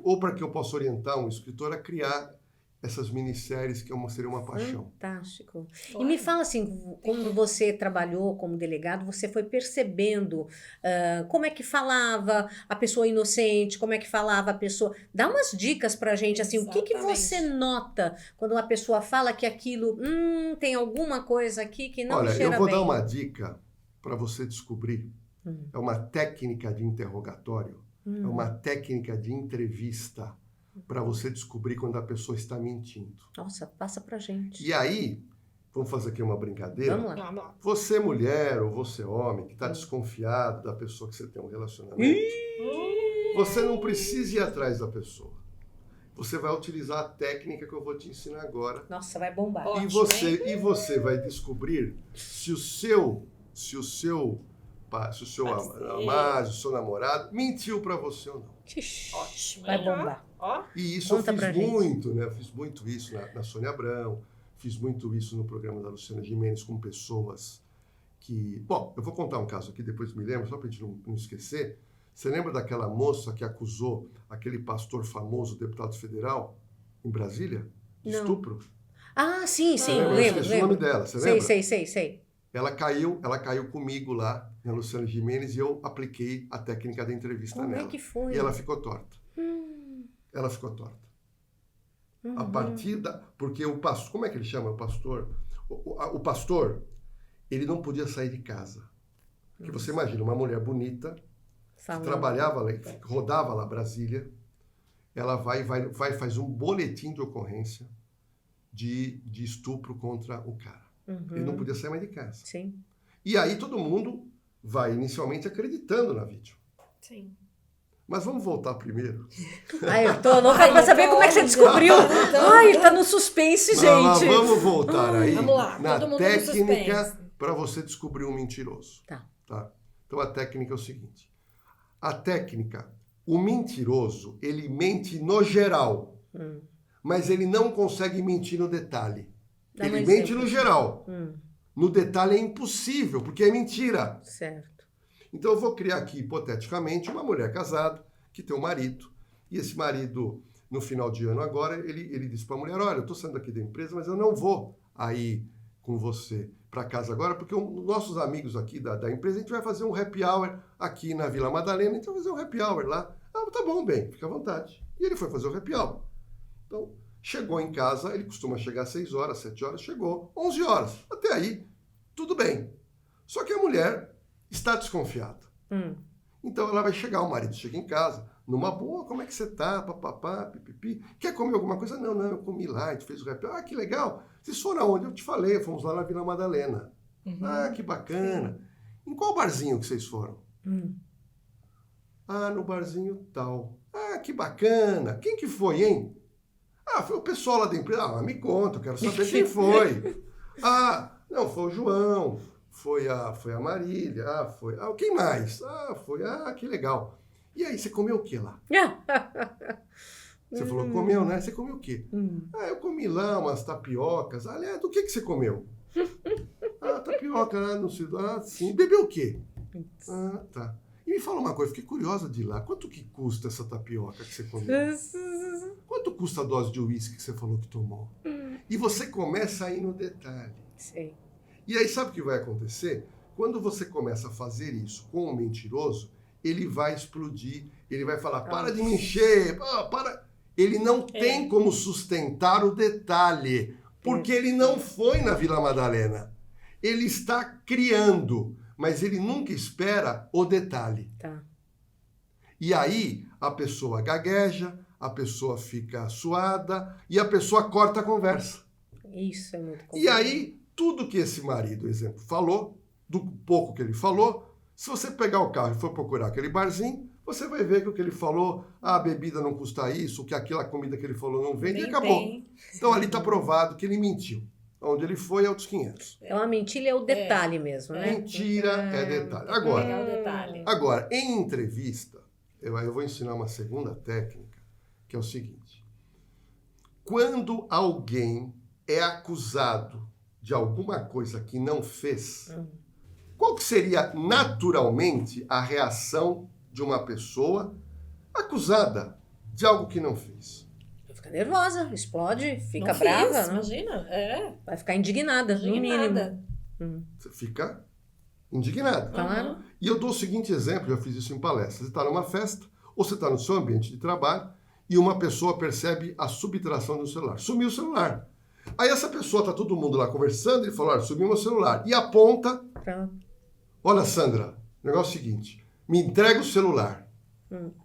ou para que eu possa orientar um escritor a criar essas minisséries que seria uma paixão. Fantástico. E me fala assim, como você trabalhou como delegado, você foi percebendo como é que falava a pessoa inocente, como é que falava a pessoa... Dá umas dicas pra gente, assim, o que você nota quando uma pessoa fala que aquilo, tem alguma coisa aqui que não cheira bem? Olha, eu vou dar uma dica para você descobrir. É uma técnica de interrogatório, é uma técnica de entrevista, para você descobrir quando a pessoa está mentindo. Nossa, passa pra gente. E aí, vamos fazer aqui uma brincadeira. Vamos lá. Você mulher ou você homem que está desconfiado da pessoa que você tem um relacionamento, você não precisa ir atrás da pessoa. Você vai utilizar a técnica que eu vou te ensinar agora. Nossa, vai bombar. E você vai descobrir se o seu amado, o seu namorado mentiu para você ou não. Ótimo. Vai bombar. E isso eu fiz muito, né? Eu fiz muito isso na Sônia Abrão, fiz muito isso no programa da Luciana Gimenez com pessoas que... Bom, eu vou contar um caso aqui, depois me lembro, só para a gente não esquecer. Você lembra daquela moça que acusou aquele pastor famoso, deputado federal, em Brasília? De estupro? Ah, sim, lembro. O nome dela, você lembra? Sei. Ela caiu comigo lá na Luciana Gimenez e eu apliquei a técnica da entrevista nela. Como é que foi? E ela ficou torta. Ela ficou torta. A partir da... Porque o pastor... Como é que ele chama o pastor? O pastor, ele não podia sair de casa. Porque você imagina, uma mulher bonita, que trabalhava lá, que rodava lá Brasília, ela faz um boletim de ocorrência de estupro contra o cara. Ele não podia sair mais de casa. Sim. E aí todo mundo vai inicialmente acreditando na vítima. Sim. Mas vamos voltar primeiro. Eu tô louca pra saber como é que você descobriu. Ele tá no suspense, gente. Mas vamos voltar aí vamos lá, na todo mundo técnica para você descobrir um mentiroso. Tá. Então a técnica é o seguinte. A técnica, o mentiroso, ele mente no geral, mas ele não consegue mentir no detalhe. Ele mente no geral. No detalhe é impossível, porque é mentira. Certo. Então eu vou criar aqui, hipoteticamente, uma mulher casada que tem um marido. E esse marido, no final de ano agora, ele disse para a mulher, olha, eu estou saindo aqui da empresa, mas eu não vou aí com você para casa agora, porque nossos amigos aqui da empresa, a gente vai fazer um happy hour aqui na Vila Madalena, a gente vai fazer um happy hour lá. Ah, tá bom, bem, fica à vontade. E ele foi fazer o happy hour. Então, chegou em casa, ele costuma chegar às 6 horas, 7 horas, chegou 11 horas. Até aí, tudo bem. Só que a mulher está desconfiada. Então ela vai chegar, o marido chega em casa, numa boa, como é que você tá? Papapá, pipipi. Quer comer alguma coisa? Não, eu comi lá, a gente fez o happy hour. Ah, que legal. Vocês foram aonde? Eu te falei, fomos lá na Vila Madalena. Ah, que bacana. Sim. Em qual barzinho que vocês foram? Ah, no barzinho tal. Ah, que bacana. Quem que foi, hein? Ah, foi o pessoal lá da empresa. Ah, me conta, eu quero saber quem foi. Ah, não, foi o João. Foi a Marília, quem mais? Que legal. E aí, você comeu o que lá? Você falou, comeu, né? Você comeu o quê? Eu comi lá umas tapiocas. Aliás, do que você comeu? Tapioca, não sei. Sim. Bebeu o quê? Tá. E me fala uma coisa, fiquei curiosa de ir lá. Quanto que custa essa tapioca que você comeu? Quanto custa a dose de uísque que você falou que tomou? E você começa a ir no detalhe. Sei. E aí, sabe o que vai acontecer? Quando você começa a fazer isso com o mentiroso, ele vai explodir, ele vai falar, para de me encher, para. Ele não tem como sustentar o detalhe, porque ele não foi na Vila Madalena. Ele está criando, mas ele nunca espera o detalhe. Tá. E aí, a pessoa gagueja, a pessoa fica suada e a pessoa corta a conversa. Isso é muito complicado. E aí, tudo que esse marido, exemplo, falou, do pouco que ele falou, se você pegar o carro e for procurar aquele barzinho, você vai ver que o que ele falou, a bebida não custa isso, que aquela comida que ele falou não vende, e acabou. Então ali está provado que ele mentiu. Onde ele foi é outros 500. É uma mentira, é o detalhe mesmo, né? Mentira é detalhe. Agora, em entrevista, eu vou ensinar uma segunda técnica, que é o seguinte. Quando alguém é acusado de alguma coisa que não fez, qual que seria naturalmente a reação de uma pessoa acusada de algo que não fez? Fica nervosa, explode, fica não brava. Fiz, né? Imagina, Vai ficar indignada, no mínimo. Você fica indignado. Claro. E eu dou o seguinte exemplo, já fiz isso em palestra. Você está numa festa, ou você está no seu ambiente de trabalho, e uma pessoa percebe a subtração do celular. Sumiu o celular. Aí essa pessoa, está todo mundo lá conversando, ele fala, olha, sumiu meu celular. E aponta, olha, Sandra, o negócio é o seguinte, me entrega o celular,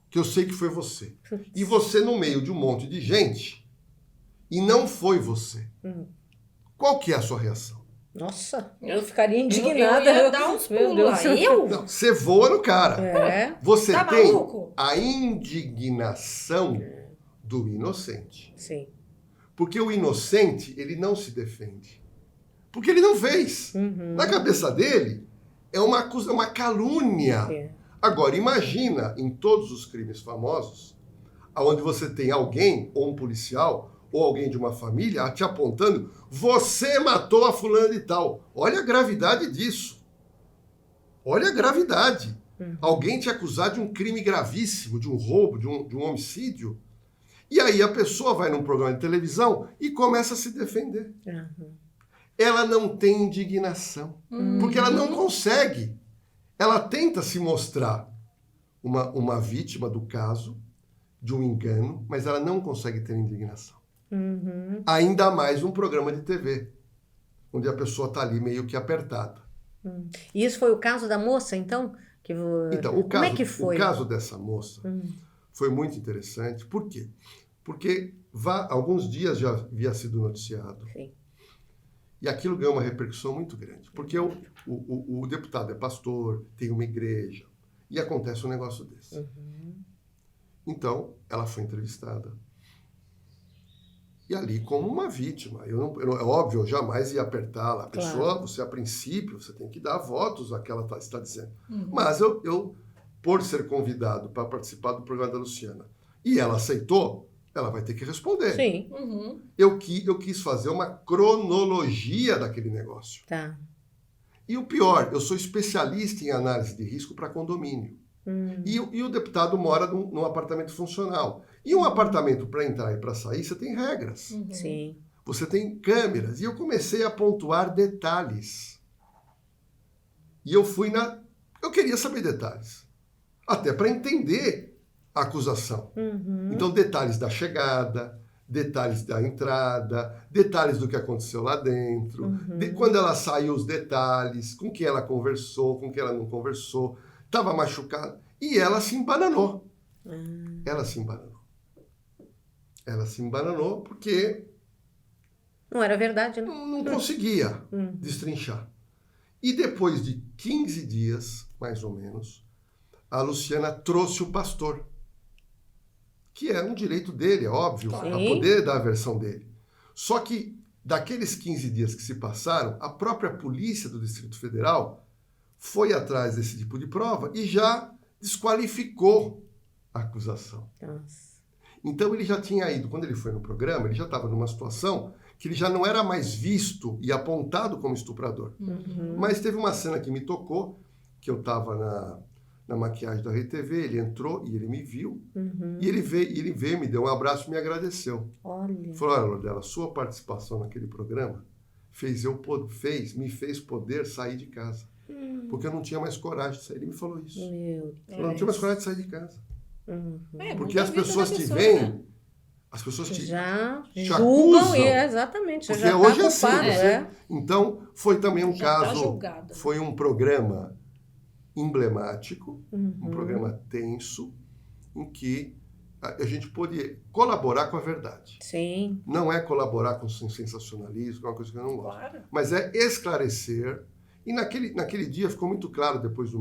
que eu sei que foi você. E você no meio de um monte de gente, e não foi você. Qual que é a sua reação? Nossa, eu ficaria indignada. Eu ia dar uns pulos lá. Não, você voa no cara. Você tá tem maluco? a indignação do inocente. Sim. Porque o inocente, ele não se defende. Porque ele não fez. Na cabeça dele, é uma calúnia. Agora, imagina em todos os crimes famosos, onde você tem alguém, ou um policial, ou alguém de uma família, te apontando, você matou a fulana de tal. Olha a gravidade disso. Olha a gravidade. Alguém te acusar de um crime gravíssimo, de um roubo, de um homicídio. E aí a pessoa vai num programa de televisão e começa a se defender. Ela não tem indignação. Porque ela não consegue. Ela tenta se mostrar uma vítima do caso, de um engano, mas ela não consegue ter indignação. Ainda mais um programa de TV, onde a pessoa está ali meio que apertada. E isso foi o caso da moça, então? Então, como é que foi? O caso dessa moça foi muito interessante. Por quê? Porque alguns dias já havia sido noticiado. Sim. E aquilo ganhou uma repercussão muito grande. Porque o deputado é pastor, tem uma igreja, e acontece um negócio desse. Então, ela foi entrevistada. E ali como uma vítima. É óbvio, eu jamais ia apertá-la. A pessoa, você a princípio, você tem que dar votos àquela que está dizendo. Mas eu, por ser convidado para participar do programa da Luciana, e ela aceitou, ela vai ter que responder. Sim. Eu quis fazer uma cronologia daquele negócio. Tá. E o pior, eu sou especialista em análise de risco para condomínio. E o deputado mora num apartamento funcional. E um apartamento, para entrar e para sair, você tem regras. Sim. Você tem câmeras. E eu comecei a pontuar detalhes. E eu queria saber detalhes. Até para entender a acusação. Então, detalhes da chegada, detalhes da entrada, detalhes do que aconteceu lá dentro, quando ela saiu, os detalhes, com quem ela conversou, com quem ela não conversou. Estava machucada. E ela se embananou. Ela se embananou. Ela se embananou porque... Não era verdade, né? Não conseguia destrinchar. E depois de 15 dias, mais ou menos, a Luciana trouxe o pastor. Que é um direito dele, é óbvio, a poder dar a versão dele. Só que, daqueles 15 dias que se passaram, a própria polícia do Distrito Federal foi atrás desse tipo de prova e já desqualificou a acusação. Nossa. Então ele já tinha ido, quando ele foi no programa, ele já estava numa situação que ele já não era mais visto e apontado como estuprador. Mas teve uma cena que me tocou, que eu estava na maquiagem da RTV, ele entrou e ele me viu, e ele veio, me deu um abraço e me agradeceu. Olha. Falou, olha, Lordela, sua participação naquele programa me fez poder sair de casa. Porque eu não tinha mais coragem de sair. Ele me falou isso. Meu Deus. Eu não tinha mais coragem de sair de casa. Porque muita as vida pessoas da te pessoa, veem, né? as pessoas Já te julgam, acusam. exatamente. Porque Já hoje tá é assim. culpado, Então, foi também um Já tá caso, julgado. foi um programa emblemático, um programa tenso, em que a gente pôde colaborar com a verdade. Sim. Não é colaborar com sensacionalismo, que é uma coisa que eu não gosto. Claro. Mas é esclarecer. E naquele dia ficou muito claro, depois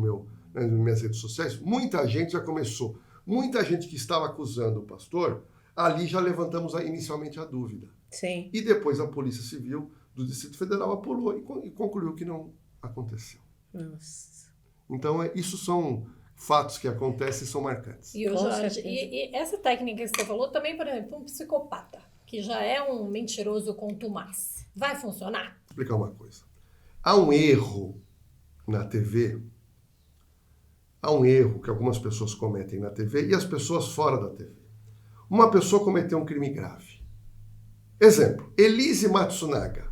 nas minhas redes sociais, muita gente já começou. Muita gente que estava acusando o pastor, ali já levantamos inicialmente a dúvida. Sim. E depois a Polícia Civil do Distrito Federal apurou e concluiu que não aconteceu. Nossa. Então, isso são fatos que acontecem e são marcantes. E essa técnica que você falou também, por exemplo, um psicopata, que já é um mentiroso contumaz, vai funcionar? Vou explicar uma coisa. Há um erro na TV, há um erro que algumas pessoas cometem na TV e as pessoas fora da TV. Uma pessoa cometeu um crime grave. Exemplo, Elise Matsunaga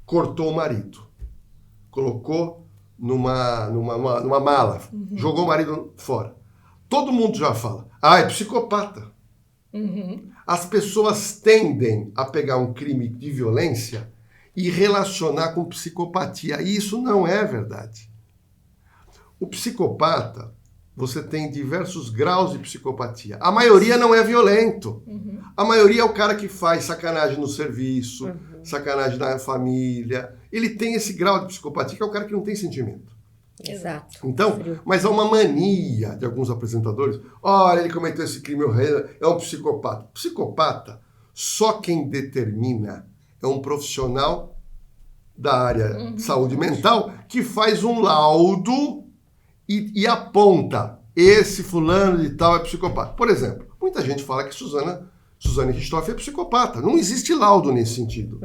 cortou o marido, colocou numa mala, jogou o marido fora. Todo mundo já fala, é psicopata. As pessoas tendem a pegar um crime de violência e relacionar com psicopatia. E isso não é verdade. O psicopata, você tem diversos graus de psicopatia. A maioria não é violento. A maioria é o cara que faz sacanagem no serviço, sacanagem na família. Ele tem esse grau de psicopatia, que é o cara que não tem sentimento. Exato. Então, mas há uma mania de alguns apresentadores. Olha, ele cometeu esse crime horrendo, é um psicopata. Psicopata, só quem determina é um profissional da área de saúde mental que faz um laudo e aponta, esse fulano de tal é psicopata. Por exemplo, muita gente fala que Suzane Richthofen é psicopata. Não existe laudo nesse sentido.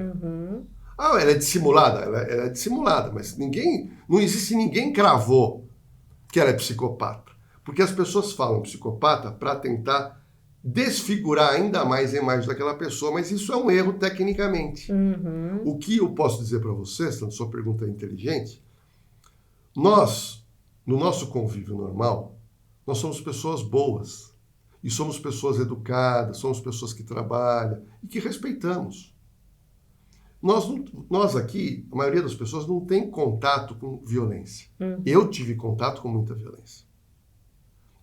Ela é dissimulada? Ela é dissimulada, mas não existe ninguém cravou que ela é psicopata. Porque as pessoas falam psicopata para tentar desfigurar ainda mais a imagem daquela pessoa, mas isso é um erro tecnicamente. O que eu posso dizer para vocês, tanto sua pergunta é inteligente, nós, no nosso convívio normal, nós somos pessoas boas. E somos pessoas educadas, somos pessoas que trabalham e que respeitamos. Nós aqui, a maioria das pessoas não tem contato com violência. Eu tive contato com muita violência.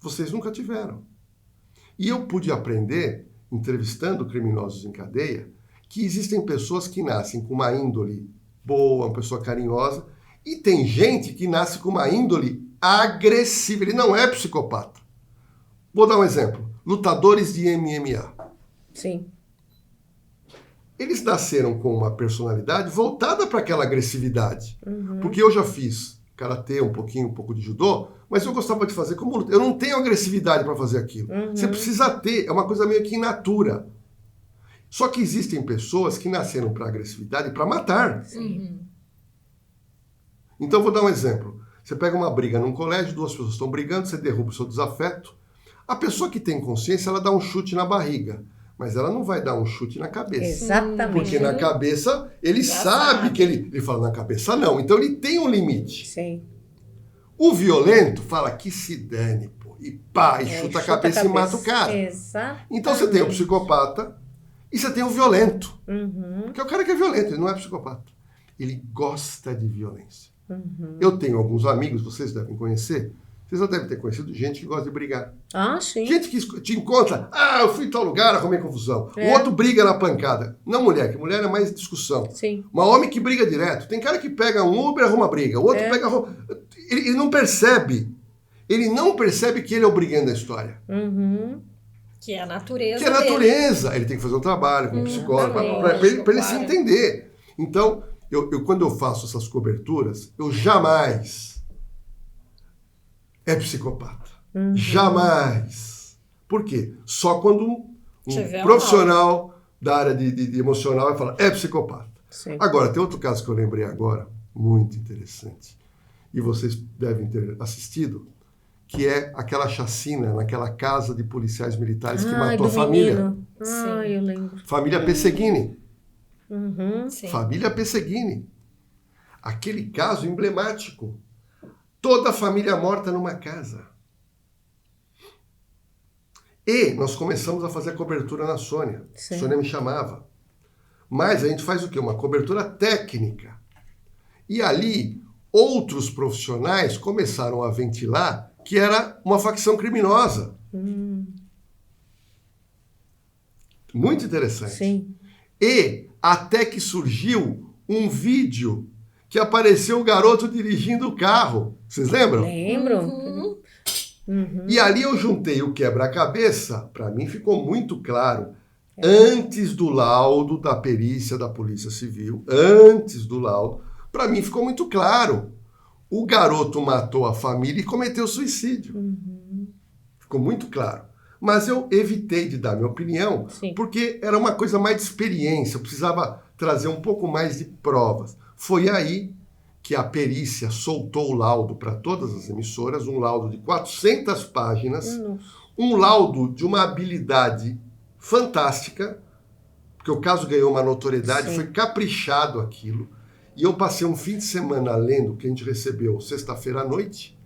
Vocês nunca tiveram. E eu pude aprender, entrevistando criminosos em cadeia, que existem pessoas que nascem com uma índole boa, uma pessoa carinhosa, e tem gente que nasce com uma índole agressiva. Ele não é psicopata. Vou dar um exemplo. Lutadores de MMA. Sim. Eles nasceram com uma personalidade voltada para aquela agressividade. Porque eu já fiz karatê, um pouco de judô, mas eu gostava de fazer como luta. Eu não tenho agressividade para fazer aquilo. Você precisa ter, é uma coisa meio que in natura. Só que existem pessoas que nasceram para agressividade e para matar. Então, vou dar um exemplo. Você pega uma briga num colégio, duas pessoas estão brigando, você derruba o seu desafeto. A pessoa que tem consciência, ela dá um chute na barriga. Mas ela não vai dar um chute na cabeça. Exatamente. Porque na cabeça, ele sabe que ele fala, na cabeça não. Então ele tem um limite. Sim. O violento fala que se dane, pô. E pá, e chuta a cabeça e mata o cara. Exatamente. Então você tem o psicopata e você tem o violento. Que é o cara que é violento, ele não é psicopata. Ele gosta de violência. Eu tenho alguns amigos, vocês devem conhecer. Vocês já devem ter conhecido gente que gosta de brigar. Sim. Gente que te encontra, eu fui em tal lugar, arrumei confusão. O outro briga na pancada. Não mulher, que mulher é mais discussão. Sim. Mas homem que briga direto. Tem cara que pega um Uber e arruma briga. O outro pega... Ele não percebe. Ele não percebe que ele é o brigando da história. Que é a natureza. Que é a natureza. Ele tem que fazer um trabalho com um psicólogo para ele se entender. Então, quando eu faço essas coberturas, eu jamais... é psicopata. Jamais. Por quê? Só quando um profissional da área de emocional vai falar, é psicopata. Sim. Agora, tem outro caso que eu lembrei agora, muito interessante, e vocês devem ter assistido, que é aquela chacina naquela casa de policiais militares que matou a família. Eu lembro. Família Pesseguini. Sim. Família Pesseguini. Aquele caso emblemático. Toda a família morta numa casa. E nós começamos a fazer a cobertura na Sônia. Sim. A Sônia me chamava. Mas a gente faz o quê? Uma cobertura técnica. E ali, outros profissionais começaram a ventilar que era uma facção criminosa. Muito interessante. Sim. E até que surgiu um vídeo que apareceu o garoto dirigindo o carro. Vocês lembram? Lembro. E ali eu juntei o quebra-cabeça, para mim ficou muito claro Antes do laudo da perícia da Polícia Civil, antes do laudo, para mim ficou muito claro. O garoto matou a família e cometeu suicídio. Ficou muito claro. Mas eu evitei de dar minha opinião, porque era uma coisa mais de experiência, eu precisava trazer um pouco mais de provas. Foi aí que a perícia soltou o laudo para todas as emissoras, um laudo de 400 páginas, um laudo de uma habilidade fantástica, porque o caso ganhou uma notoriedade, foi caprichado aquilo, e eu passei um fim de semana lendo o que a gente recebeu sexta-feira à noite,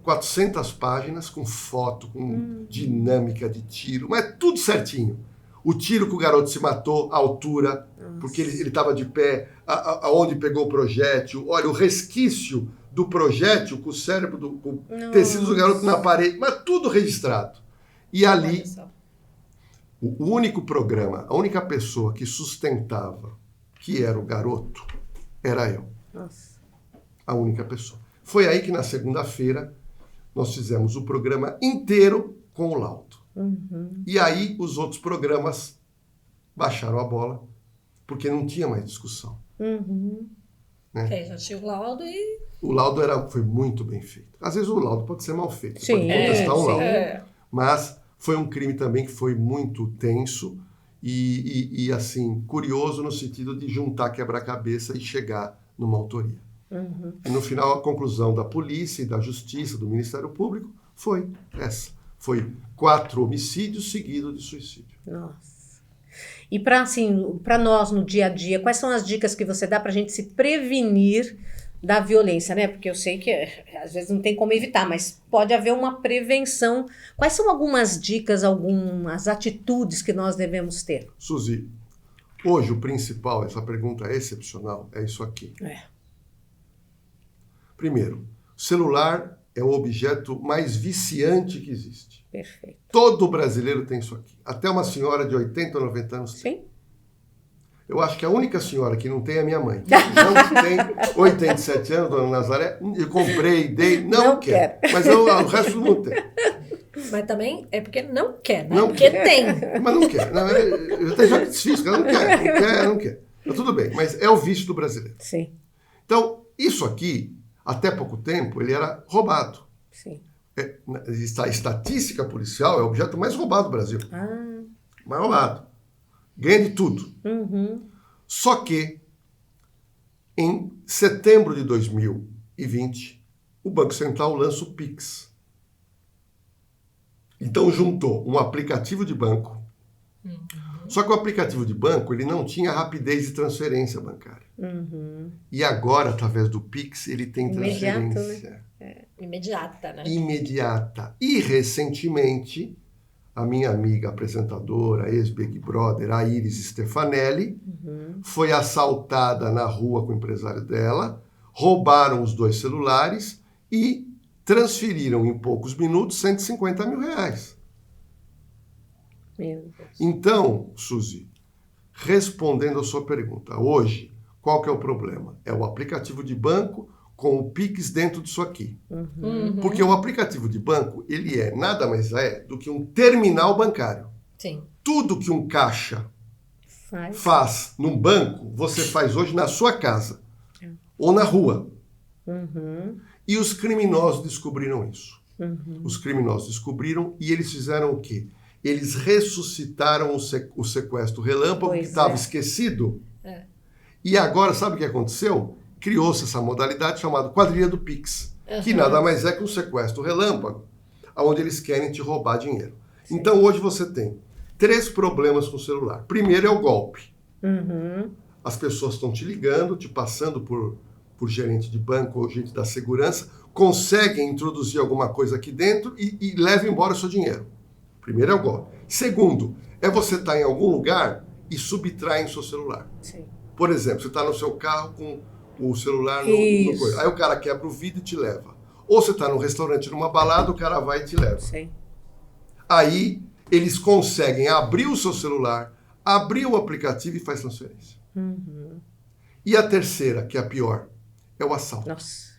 400 páginas, com foto, com dinâmica de tiro, mas tudo certinho. O tiro que o garoto se matou, a altura, porque ele estava de pé, aonde pegou o projétil, olha, o resquício do projétil com o cérebro, com o tecido do garoto na parede, mas tudo registrado. E ali, o único programa, a única pessoa que sustentava que era o garoto, era eu. Nossa. A única pessoa. Foi aí que na segunda-feira nós fizemos o programa inteiro com o laudo. E aí os outros programas baixaram a bola, porque não tinha mais discussão. Né? Já tinha o laudo e... O laudo foi muito bem feito. Às vezes o laudo pode ser mal feito, você pode contestar um laudo. Mas foi um crime também que foi muito tenso e assim, curioso no sentido de juntar quebra-cabeça e chegar numa autoria. E no final, a conclusão da polícia e da justiça, do Ministério Público, foi essa. Foi 4 homicídios seguidos de suicídio. Nossa. E para nós, no dia a dia, quais são as dicas que você dá para a gente se prevenir da violência, né? Porque eu sei que às vezes não tem como evitar, mas pode haver uma prevenção. Quais são algumas dicas, algumas atitudes que nós devemos ter? Suzy, hoje o principal, essa pergunta é excepcional, é isso aqui. Primeiro, celular é o objeto mais viciante que existe. Perfeito. Todo brasileiro tem isso aqui. Até uma senhora de 80 ou 90 anos tem. Sim. Eu acho que a única senhora que não tem é a minha mãe. Não tem 87 anos, dona Nazaré. Eu comprei, dei, não quero. Mas o resto não tem. Mas também é porque não quer, né? Não porque quer. tem. Mas não quer. Não, eu até já me desfiz, ela não quer. Então, tudo bem, mas é o vício do brasileiro. Sim. Então, isso aqui, até pouco tempo, ele era roubado. Sim. A estatística policial é o objeto mais roubado do Brasil. Mais roubado. Ganha de tudo. Só que, em setembro de 2020, o Banco Central lança o Pix. Então, juntou um aplicativo de banco. Só que o aplicativo de banco, ele não tinha rapidez de transferência bancária. E agora, através do Pix, ele tem transferência. Imediata, né? Imediata. E, recentemente, a minha amiga apresentadora, ex-Big Brother, a Iris Stefanelli, foi assaltada na rua com o empresário dela, roubaram os 2 celulares e transferiram em poucos minutos 150 mil reais. Meu Deus. Então, Suzy, respondendo a sua pergunta, hoje, qual que é o problema? É o aplicativo de banco com o Pix dentro disso aqui. Porque o aplicativo de banco, ele nada mais do que um terminal bancário. Sim. Tudo que um caixa faz num banco, você faz hoje na sua casa ou na rua. E os criminosos descobriram isso. Os criminosos descobriram e eles fizeram o quê? Eles ressuscitaram o sequestro relâmpago, que estava esquecido. E agora, sabe o que aconteceu? Criou-se essa modalidade chamada quadrilha do Pix, que nada mais é que um sequestro relâmpago, onde eles querem te roubar dinheiro. Então, hoje você tem 3 problemas com o celular. Primeiro é o golpe. As pessoas estão te ligando, te passando por gerente de banco ou gente da segurança, conseguem introduzir alguma coisa aqui dentro e levam embora o seu dinheiro. Primeiro é o golpe. Segundo, é você estar em algum lugar e subtraem o seu celular. Sim. Por exemplo, você está no seu carro com o celular no coisa. Aí o cara quebra o vidro e te leva. Ou você está num restaurante, numa balada, o cara vai e te leva. Sim. Aí eles conseguem abrir o seu celular, abrir o aplicativo e faz transferência. E a terceira, que é a pior, é o assalto. Nossa.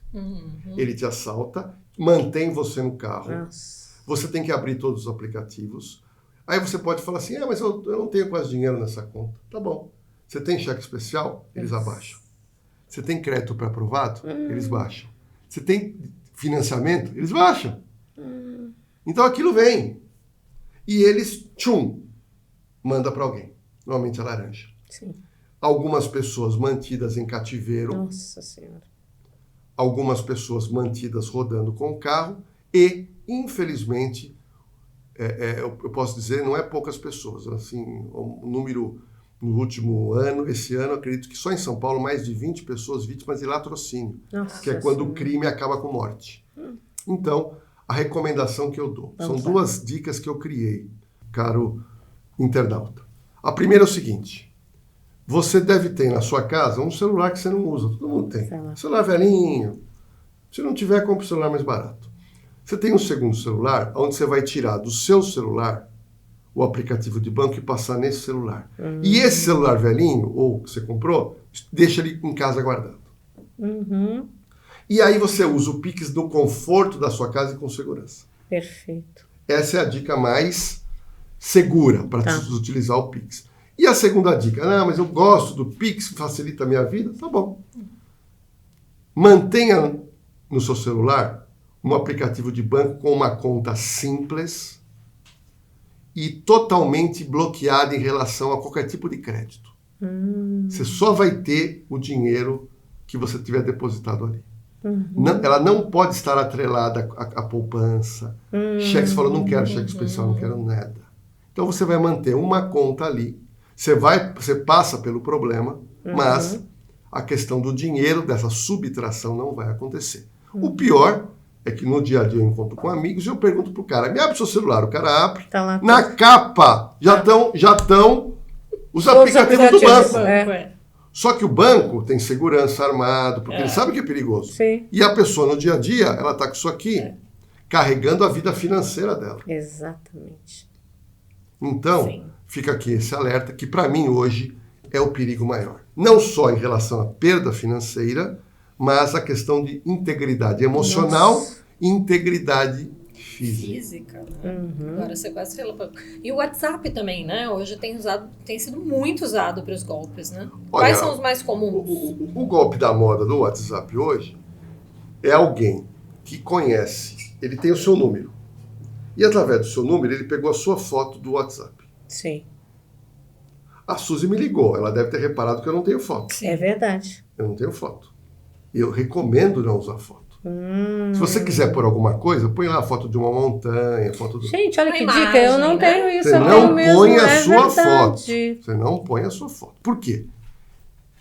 Ele te assalta, mantém você no carro. Nossa. Você tem que abrir todos os aplicativos. Aí você pode falar assim, mas eu não tenho quase dinheiro nessa conta. Tá bom. Você tem cheque especial? Eles abaixam. Você tem crédito pré-aprovado? Eles baixam. Você tem financiamento? Eles baixam. Então aquilo vem. E eles, manda para alguém. Normalmente é laranja. Sim. Algumas pessoas mantidas em cativeiro. Nossa Senhora. Algumas pessoas mantidas rodando com o carro. E, infelizmente, eu posso dizer, não é poucas pessoas. Assim, o número no último ano, esse ano, acredito que só em São Paulo, mais de 20 pessoas vítimas de latrocínio. Nossa que é quando Senhora. o crime acaba com morte. Então, a recomendação que eu dou. São Vamos lá. 2 dicas que eu criei, caro internauta. A primeira é o seguinte. Você deve ter na sua casa um celular que você não usa. Todo mundo tem. Celular velhinho. Se não tiver, compre um celular mais barato. Você tem um segundo celular, onde você vai tirar do seu celular o aplicativo de banco e passar nesse celular. E esse celular velhinho, ou que você comprou, deixa ele em casa guardado. E aí você usa o Pix no conforto da sua casa e com segurança. Perfeito. Essa é a dica mais segura para utilizar o Pix. E a segunda dica, mas eu gosto do Pix, facilita a minha vida, tá bom. Mantenha no seu celular um aplicativo de banco com uma conta simples e totalmente bloqueada em relação a qualquer tipo de crédito. Você só vai ter o dinheiro que você tiver depositado ali. Ela não pode estar atrelada à poupança. Cheque, você falou, não quero cheque especial, não quero nada. Então você vai manter uma conta ali. Você passa pelo problema, mas a questão do dinheiro, dessa subtração, não vai acontecer. O pior é que no dia a dia eu encontro com amigos e eu pergunto pro cara, me abre seu celular, o cara abre, Tá lá, na capa já estão os aplicativos do banco. Só que o banco tem segurança armado, porque ele sabe que é perigoso. Sim. E a pessoa no dia a dia, ela está com isso aqui, carregando a vida financeira dela. Exatamente. Então, fica aqui esse alerta, que para mim hoje é o perigo maior. Não só em relação à perda financeira, mas a questão de integridade emocional e integridade física. Agora você quase falou. E o WhatsApp também, né? Hoje tem sido muito usado para os golpes, né? Olha, quais são os mais comuns? O golpe da moda do WhatsApp hoje é alguém que conhece, ele tem o seu número. E através do seu número, ele pegou a sua foto do WhatsApp. Sim. A Suzy me ligou, ela deve ter reparado que eu não tenho foto. É verdade. Eu não tenho foto. Eu recomendo não usar foto. Se você quiser pôr alguma coisa, põe lá a foto de uma montanha, foto do... Gente, olha que imagem, dica, eu não né? tenho isso. Você eu não tenho mesmo, põe a é sua verdade. foto. Você não põe a sua foto. Por quê?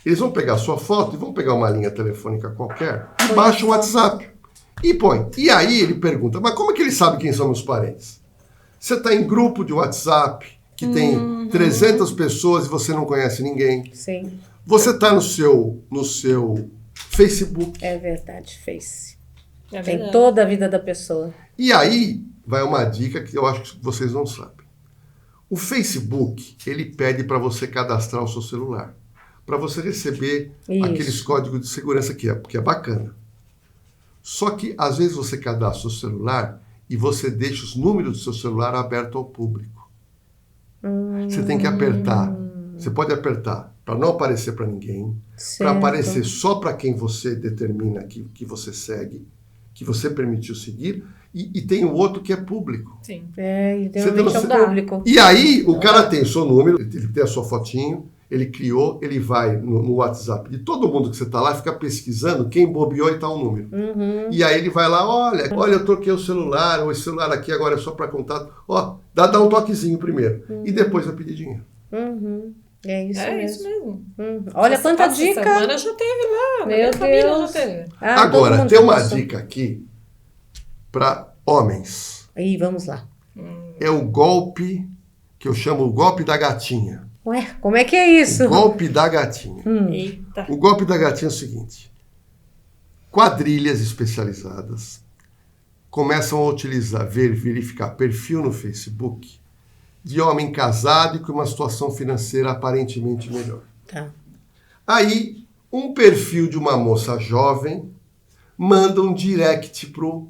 Eles vão pegar a sua foto e vão pegar uma linha telefônica qualquer e baixa o WhatsApp. E põe. E aí ele pergunta, mas como é que ele sabe quem são meus parentes? Você está em grupo de WhatsApp que tem 300 pessoas e você não conhece ninguém. Sim. Você está no seu Facebook. É verdade, Face. É Tem verdade. toda a vida da pessoa. E aí vai uma dica que eu acho que vocês não sabem. O Facebook, ele pede para você cadastrar o seu celular. Para você receber Isso. aqueles códigos de segurança que é bacana. Só que, às vezes, você cadastra o seu celular e você deixa os números do seu celular abertos ao público. Você tem que apertar. Você pode apertar para não aparecer para ninguém, para Certo. aparecer só para quem você determina que você segue, que você permitiu seguir, e tem o outro que é público. Sim. É, e Você realmente é um tem público. E aí, o cara tem o seu número, ele tem a sua fotinho, ele criou, ele vai no WhatsApp de todo mundo que você está lá, fica pesquisando quem bobeou e tá um número. E aí ele vai lá, olha, eu troquei o celular, ou esse celular aqui agora é só para contato. Ó, dá um toquezinho primeiro. E depois vai pedir dinheiro. É isso É mesmo. isso mesmo. Olha Essa quanta dica. semana já teve lá. Meu Minha família Deus. já teve. Ah, todo Agora, mundo tem uma passou. dica aqui para homens. Ih, vamos lá. É o golpe que eu chamo o golpe da gatinha. Ué, como é que é isso? O golpe da gatinha. Eita. O golpe da gatinha é o seguinte. Quadrilhas especializadas começam a utilizar, verificar perfil no Facebook de homem casado e com uma situação financeira aparentemente melhor. Tá. Aí, um perfil de uma moça jovem manda um direct pro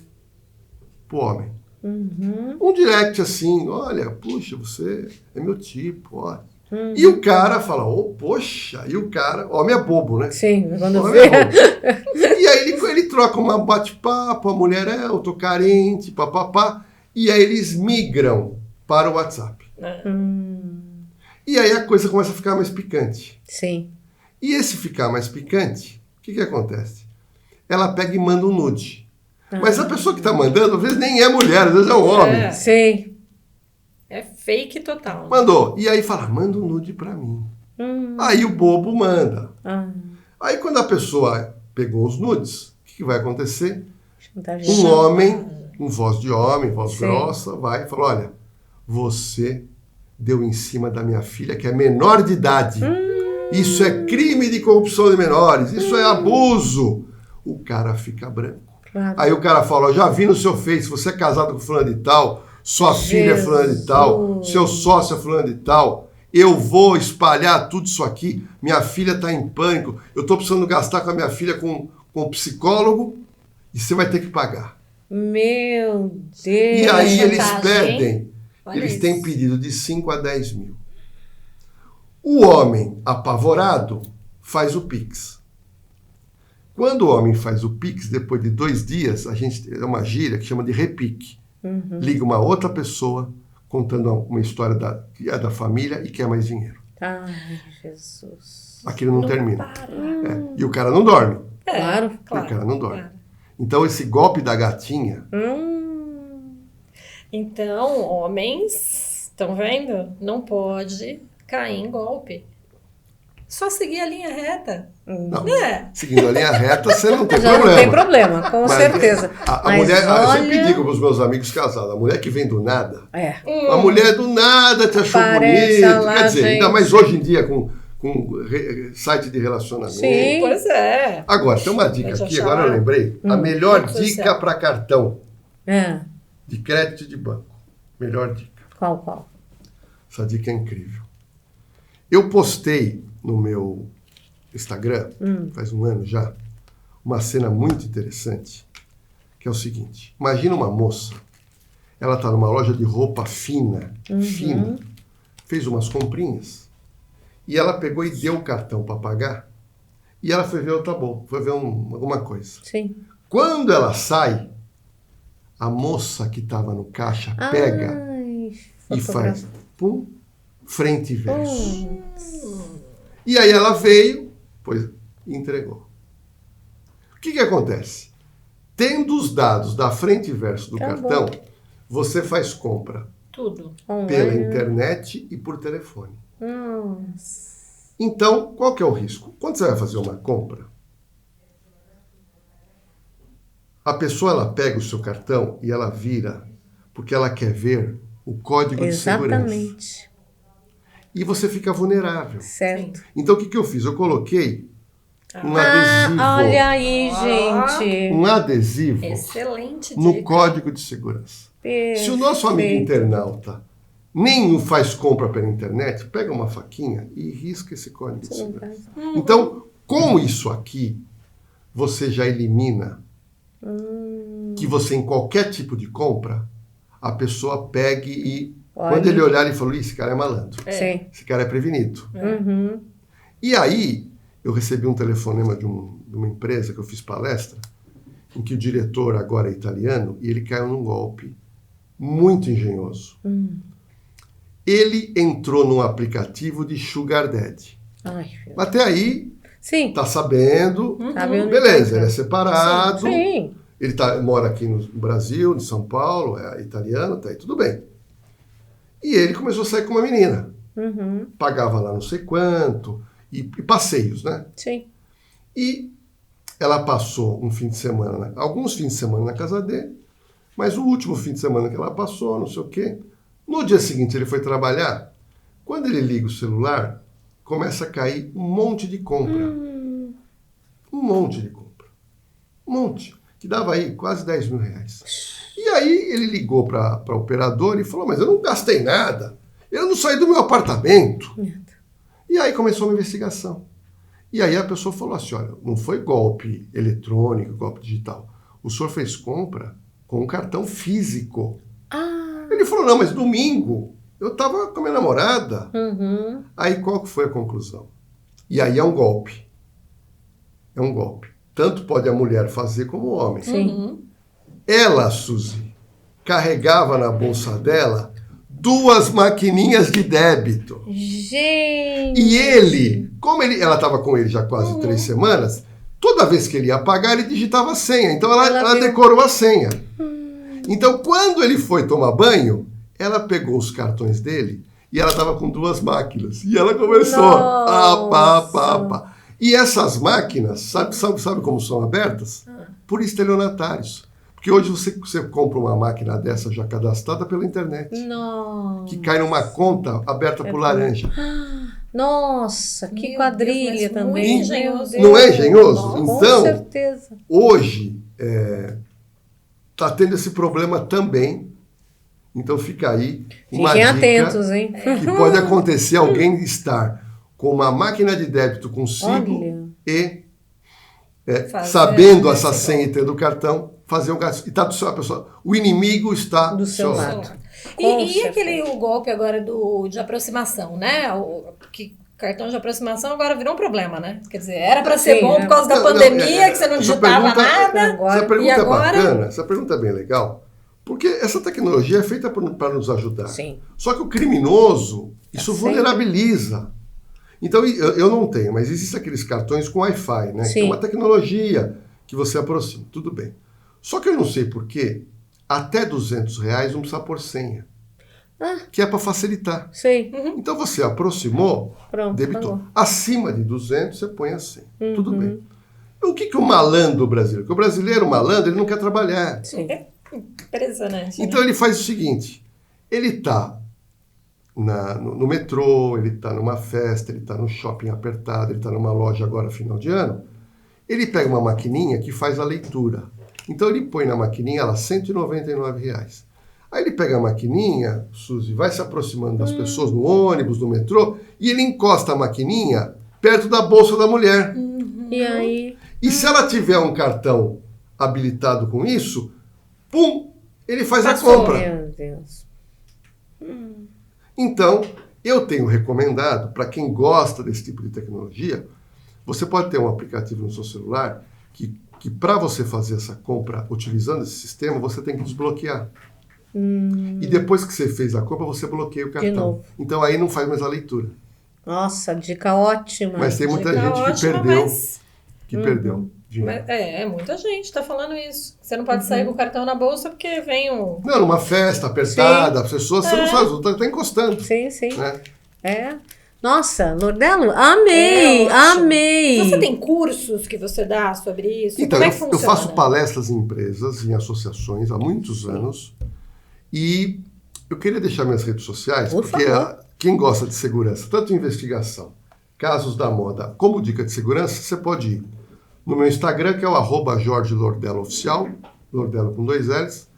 homem. Um direct assim, olha, puxa, você é meu tipo, ó. E o cara fala, poxa, e o cara, homem é bobo, né? Sim, quando Homem vê. é bobo. E aí ele troca um bate-papo, a mulher eu tô carente, papapá, e aí eles migram para o WhatsApp. E aí a coisa começa a ficar mais picante. Sim. E esse ficar mais picante, o que acontece? Ela pega e manda um nude. Mas a pessoa que está mandando, às vezes nem é mulher, às vezes é um homem. Sim. É fake total. Mandou. E aí fala, manda um nude pra mim. Aí o bobo manda. Aí quando a pessoa pegou os nudes, o que vai acontecer? Um homem, com voz de homem, voz grossa, vai e fala, olha, você deu em cima da minha filha, que é menor de idade. Isso é crime de corrupção de menores. Isso é abuso. O cara fica branco. Claro. Aí o cara fala, já vi no seu Face, você é casado com fulano de tal, sua filha é fulano de tal, seu sócio é fulano de tal, eu vou espalhar tudo isso aqui, minha filha está em pânico, eu estou precisando gastar com a minha filha com psicólogo e você vai ter que pagar. Meu Deus. E aí eles pedem, Olha eles isso. têm pedido de 5 a 10 mil. O homem apavorado faz o Pix. Quando o homem faz o Pix, depois de 2 dias, a gente é uma gíria que chama de repique. Liga uma outra pessoa contando uma história que é da família e quer mais dinheiro. Ai, Jesus. Aquilo não termina. Para. E o cara não dorme. Claro. O cara não dorme. Então esse golpe da gatinha, Então, homens, estão vendo? Não pode cair em golpe. Só seguir a linha reta. não, Né? seguindo a linha reta, você não tem Já problema. não tem problema, com Mas certeza. A Mas mulher, eu sempre olha- digo para os meus amigos casados, a mulher que vem do nada, É. a mulher do nada te achou Aparece bonito, lá, quer dizer, ainda gente. mais hoje em dia com site de relacionamento. Sim. Pois é. Agora, tem uma dica Deixa eu aqui, achar. agora eu lembrei. A melhor Rede dica social. para cartão É. de crédito e de banco. Melhor dica. Qual? Essa dica é incrível. Eu postei no meu Instagram, faz um ano já, uma cena muito interessante, que é o seguinte. Imagina uma moça, ela está numa loja de roupa fina, fez umas comprinhas, e ela pegou e deu o cartão para pagar, e ela foi ver o tabu, foi ver alguma coisa. Sim. Quando ela sai, a moça que estava no caixa pega Ai, e fotografa. faz pum, frente e verso. E aí ela veio, pois entregou. O que acontece? Tendo os dados da frente e verso do Acabou. cartão, você faz compra Tudo. pela Online. internet e por telefone. Nossa. Então, qual que é o risco? Quando você vai fazer uma compra, a pessoa ela pega o seu cartão e ela vira, porque ela quer ver o código de segurança. Exatamente. E você fica vulnerável. Certo. Então, o que eu fiz? Eu coloquei um adesivo. Olha aí, gente. Um adesivo Excelente no dica. código de segurança. Se o nosso amigo Perfeito. internauta nem faz compra pela internet, pega uma faquinha e risca esse código de Você não segurança. faz. Então, com isso aqui, você já elimina que você, em qualquer tipo de compra, a pessoa pegue e, Olha. quando ele olhar, ele falou, esse cara é malandro, Sim. esse cara é prevenido. Uhum. E aí, eu recebi um telefonema de uma empresa que eu fiz palestra, em que o diretor agora é italiano, e ele caiu num golpe muito engenhoso. Ele entrou num aplicativo de Sugar Daddy. Ai, meu. Até aí, Sim. tá sabendo, Tá vendo? beleza, ele é separado, Sim. ele mora aqui no Brasil, em São Paulo, é italiano, tá aí tudo bem. E ele começou a sair com uma menina. Uhum. Pagava lá não sei quanto, e passeios, né? Sim. E ela passou um fim de semana, alguns fins de semana na casa dele, mas o último fim de semana que ela passou, não sei o quê. No dia seguinte ele foi trabalhar. Quando ele liga o celular, começa a cair um monte de compra. Um monte de compra. Um monte. Que dava aí quase 10 mil reais. E aí ele ligou para a operadora e falou, mas eu não gastei nada. Eu não saí do meu apartamento. E aí começou uma investigação. E aí a pessoa falou assim, olha, não foi golpe eletrônico, golpe digital. O senhor fez compra com um cartão físico. Ele falou, não, mas domingo eu estava com a minha namorada. Uhum. Aí qual que foi a conclusão? E aí é um golpe. É um golpe. Tanto pode a mulher fazer como o homem. Sim. Ela, Suzy, carregava na bolsa dela 2 maquininhas de débito. Gente! E ele, como ela estava com ele já quase 3 semanas, toda vez que ele ia pagar, ele digitava a senha. Então ela decorou a senha. Então, quando ele foi tomar banho, ela pegou os cartões dele e ela estava com 2 máquinas. E ela começou pá. E essas máquinas, sabe como são abertas? Por estelionatários. Porque hoje você compra uma máquina dessa já cadastrada pela internet. Nossa. Que cai numa conta aberta por laranja. Nossa, que Meu quadrilha Deus, mas também. muito engenhoso. Não é engenhoso? Nossa, Então, com certeza. hoje, está tendo esse problema também. Então fica aí uma Fiquem dica atentos, hein? que pode acontecer alguém estar com uma máquina de débito consigo e sabendo essa senha e tendo o cartão, fazer um gasto. E tá do seu, a pessoa, o inimigo está do seu lado. E aquele o golpe agora de aproximação, né? Que cartão de aproximação agora virou um problema, né? Quer dizer, era para ser bom por causa da pandemia, que você não digitava nada. Essa pergunta é bacana, essa pergunta é bem legal, porque essa tecnologia é feita para nos ajudar. Sim. Só que o criminoso, isso vulnerabiliza. Então, eu não tenho, mas existem aqueles cartões com Wi-Fi, né? Que é uma tecnologia que você aproxima. Tudo bem. Só que eu não sei por quê, até R$200 não precisa pôr senha. Que é para facilitar. Sei. Então, você aproximou, debitou. Acima de 200, você põe a senha. Tudo bem. O que o malandro brasileiro? Porque o brasileiro malandro, ele não quer trabalhar. Sim. Impressionante. Então, ele faz o seguinte. Ele está no metrô, ele está numa festa, ele está no shopping apertado, ele está numa loja agora, final de ano. Ele pega uma maquininha que faz a leitura. Então, ele põe na maquininha lá R$199. Aí ele pega a maquininha, Suzy, vai se aproximando das pessoas no ônibus, no metrô, e ele encosta a maquininha perto da bolsa da mulher. E aí? E se ela tiver um cartão habilitado com isso, pum, ele faz a compra. Meu Deus. Então, eu tenho recomendado, para quem gosta desse tipo de tecnologia, você pode ter um aplicativo no seu celular que para você fazer essa compra utilizando esse sistema, você tem que desbloquear. E depois que você fez a compra, você bloqueia o cartão. De novo. Então aí não faz mais a leitura. Nossa, dica ótima. Mas tem muita gente que perdeu dinheiro. Mas muita gente está falando isso. Você não pode sair com o cartão na bolsa porque vem um... Não, numa festa apertada, as pessoas, você não sabe, está encostando. Sim. Né? Nossa, Lordelo, amei. Você tem cursos que você dá sobre isso? Então, como é que funciona? Eu faço palestras em empresas, em associações, há muitos anos. E eu queria deixar minhas redes sociais, porque quem gosta de segurança, tanto investigação, casos da moda, como dica de segurança, você pode ir no meu Instagram, que é o @JorgeLordelloOficial, Lordelo com 2 L's,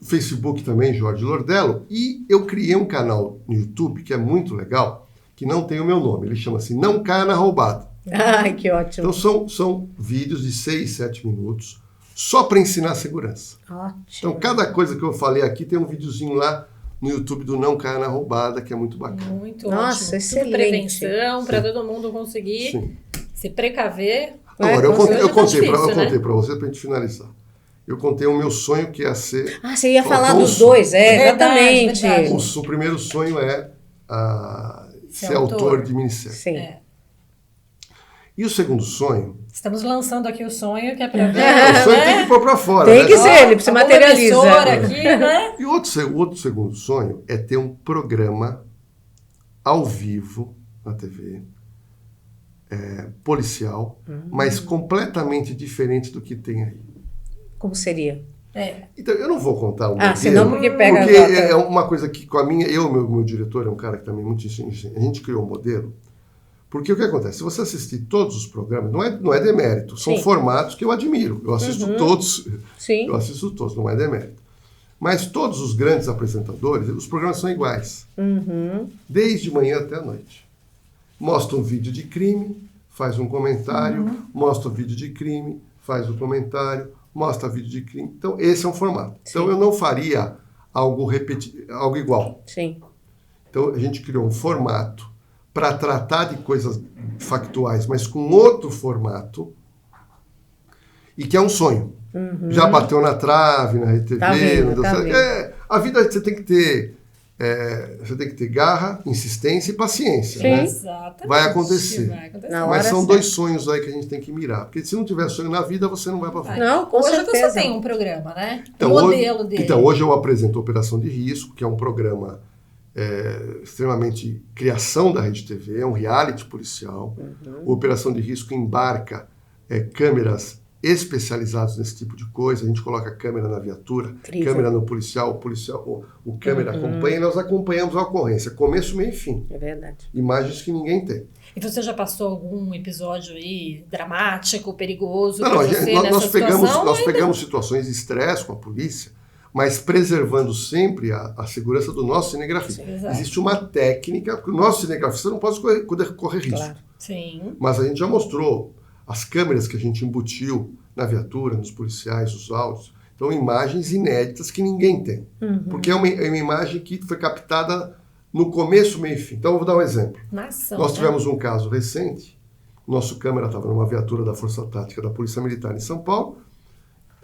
Facebook também, Jorge Lordelo, e eu criei um canal no YouTube que é muito legal, que não tem o meu nome, ele chama-se Não Caia na Roubada. Ai, que ótimo. Então são vídeos de 6, 7 minutos, só para ensinar segurança. Ótimo. Então, cada coisa que eu falei aqui tem um videozinho lá no YouTube do Não Caia na Roubada, que é muito bacana. Muito Nossa, ótimo. excelente. Prevenção, para todo mundo conseguir se precaver. Agora, eu contei né? para você, para a gente finalizar. Eu contei o meu sonho, que é ser... você ia falar dos dois, exatamente. Verdade. O primeiro sonho é ser autor de minissérie. Sim. E o segundo sonho... Estamos lançando aqui o sonho, que é para ver. O sonho tem que pôr para fora. Tem que né? ser, ele se materializa. Aqui, né? E o outro segundo sonho é ter um programa ao vivo na TV, policial, mas completamente diferente do que tem aí. Como seria? Então, eu não vou contar o modelo, senão porque pega porque é uma coisa que com a minha... meu diretor é um cara que também muito... A gente criou um modelo. Porque o que acontece? Se você assistir todos os programas, não é demérito. São formatos que eu admiro. Eu assisto todos. Sim. Eu assisto todos, não é demérito. Mas todos os grandes apresentadores, os programas são iguais. Desde manhã até a noite. Mostra um vídeo de crime, faz um comentário. Mostra um vídeo de crime, faz um comentário. Mostra vídeo de crime. Então, esse é um formato. Então, eu não faria algo igual. Sim. Então, a gente criou um formato para tratar de coisas factuais, mas com outro formato, e que é um sonho. Já bateu na trave, na RTV, não deu certo. A vida você tem que ter garra, insistência e paciência. Né? Exatamente. Vai acontecer. Mas são certa. 2 sonhos aí que a gente tem que mirar. Porque se não tiver sonho na vida, você não vai para frente. Não, com Hoje certeza. você tem um programa, né? Então, O modelo dele. Então, hoje eu apresento Operação de Risco, que é um programa extremamente criação da Rede TV, é um reality policial. O Operação de Risco embarca câmeras especializadas nesse tipo de coisa. A gente coloca câmera na viatura, câmera no policial, o câmera acompanha e nós acompanhamos a ocorrência, começo, meio e fim. É verdade. Imagens que ninguém tem. E você já passou algum episódio aí dramático, perigoso? Não, nós pegamos situações de estresse com a polícia, mas preservando sempre a segurança do nosso cinegrafista. Sim, existe uma técnica, porque o nosso cinegrafista não pode correr risco. Claro. Sim. Mas a gente já mostrou as câmeras que a gente embutiu na viatura, nos policiais, os áudios. Então, imagens inéditas que ninguém tem. Porque é uma imagem que foi captada no começo, meio e fim. Então, eu vou dar um exemplo. Nós tivemos um caso recente. Nosso câmera estava numa viatura da Força Tática da Polícia Militar em São Paulo,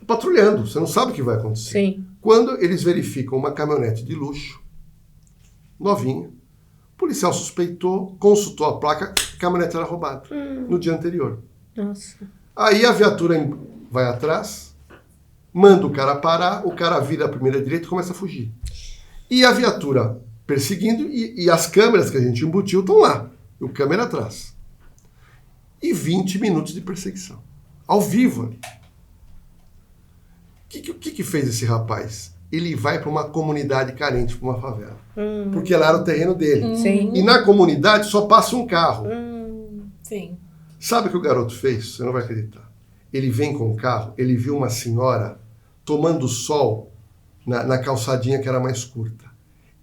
patrulhando. Você não sabe o que vai acontecer. Sim. Quando eles verificam uma caminhonete de luxo, novinha, o policial suspeitou, consultou a placa, a caminhonete era roubada no dia anterior. Nossa. Aí a viatura vai atrás, manda o cara parar, o cara vira a primeira direita e começa a fugir. E a viatura perseguindo e as câmeras que a gente embutiu estão lá, o câmera atrás. E 20 minutos de perseguição, ao vivo. O que fez esse rapaz? Ele vai para uma comunidade carente, para uma favela. Porque lá era o terreno dele. Sim. E na comunidade só passa um carro. Sim. Sabe o que o garoto fez? Você não vai acreditar. Ele vem com o carro, ele viu uma senhora tomando sol na calçadinha que era mais curta.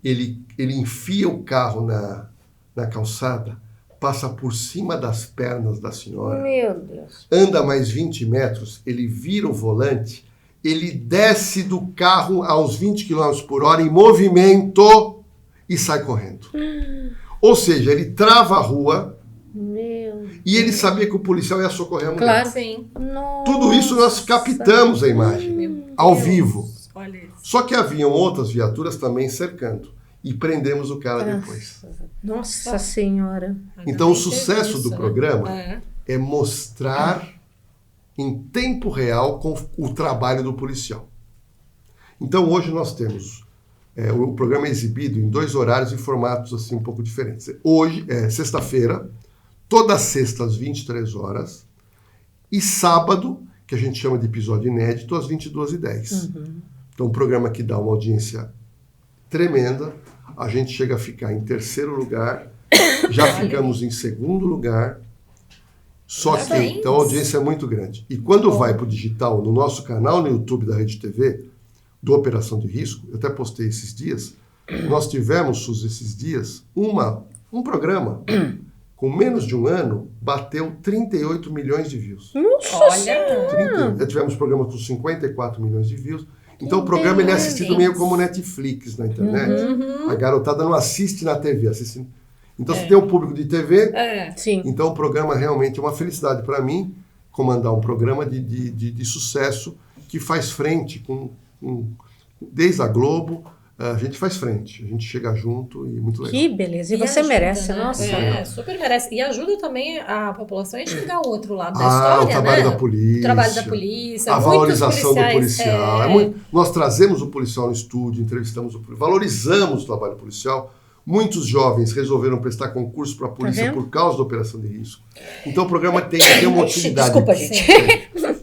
Ele enfia o carro na calçada, passa por cima das pernas da senhora. Meu Deus. Anda mais 20 metros, ele vira o volante, ele desce do carro aos 20 km por hora em movimento e sai correndo. Ou seja, ele trava a rua. E ele sabia que o policial ia socorrer a mulher. Claro. Sim. Tudo isso nós captamos a imagem, ao vivo. Olha isso. Só que haviam outras viaturas também cercando. E prendemos o cara depois. Nossa Senhora. Então o sucesso do programa é mostrar em tempo real com o trabalho do policial. Então hoje nós temos... o programa é exibido em 2 horários e formatos assim um pouco diferentes. Hoje é sexta-feira, toda sexta às 23 horas, e sábado, que a gente chama de episódio inédito, às 22h10. Então, um programa que dá uma audiência tremenda, a gente chega a ficar em 3º lugar, já ficamos em 2º lugar, só que então, a audiência é muito grande. E quando vai para o digital, no nosso canal no YouTube da Rede TV, do Operação de Risco, eu até postei esses dias, nós tivemos, Suzy, esses dias, um programa... com menos de um ano, bateu 38 milhões de views. Olha! Já tivemos programas com 54 milhões de views. Então o programa ele é assistido meio como Netflix na internet. A garotada não assiste na TV. Então você tem o público de TV. Sim. Então o programa realmente é uma felicidade para mim comandar um programa de sucesso que faz frente desde a Globo. A gente faz frente, a gente chega junto e muito legal. Que beleza, e você ajuda, merece, né? nossa. Super merece. E ajuda também a população a enxergar o outro lado da história, o trabalho né? da polícia. O trabalho da polícia. A valorização do policial. É. Nós trazemos o policial no estúdio, entrevistamos o policial, valorizamos o trabalho policial. Muitos jovens resolveram prestar concurso para a polícia por causa da Operação de Risco. Então o programa tem uma utilidade. Desculpa, gente.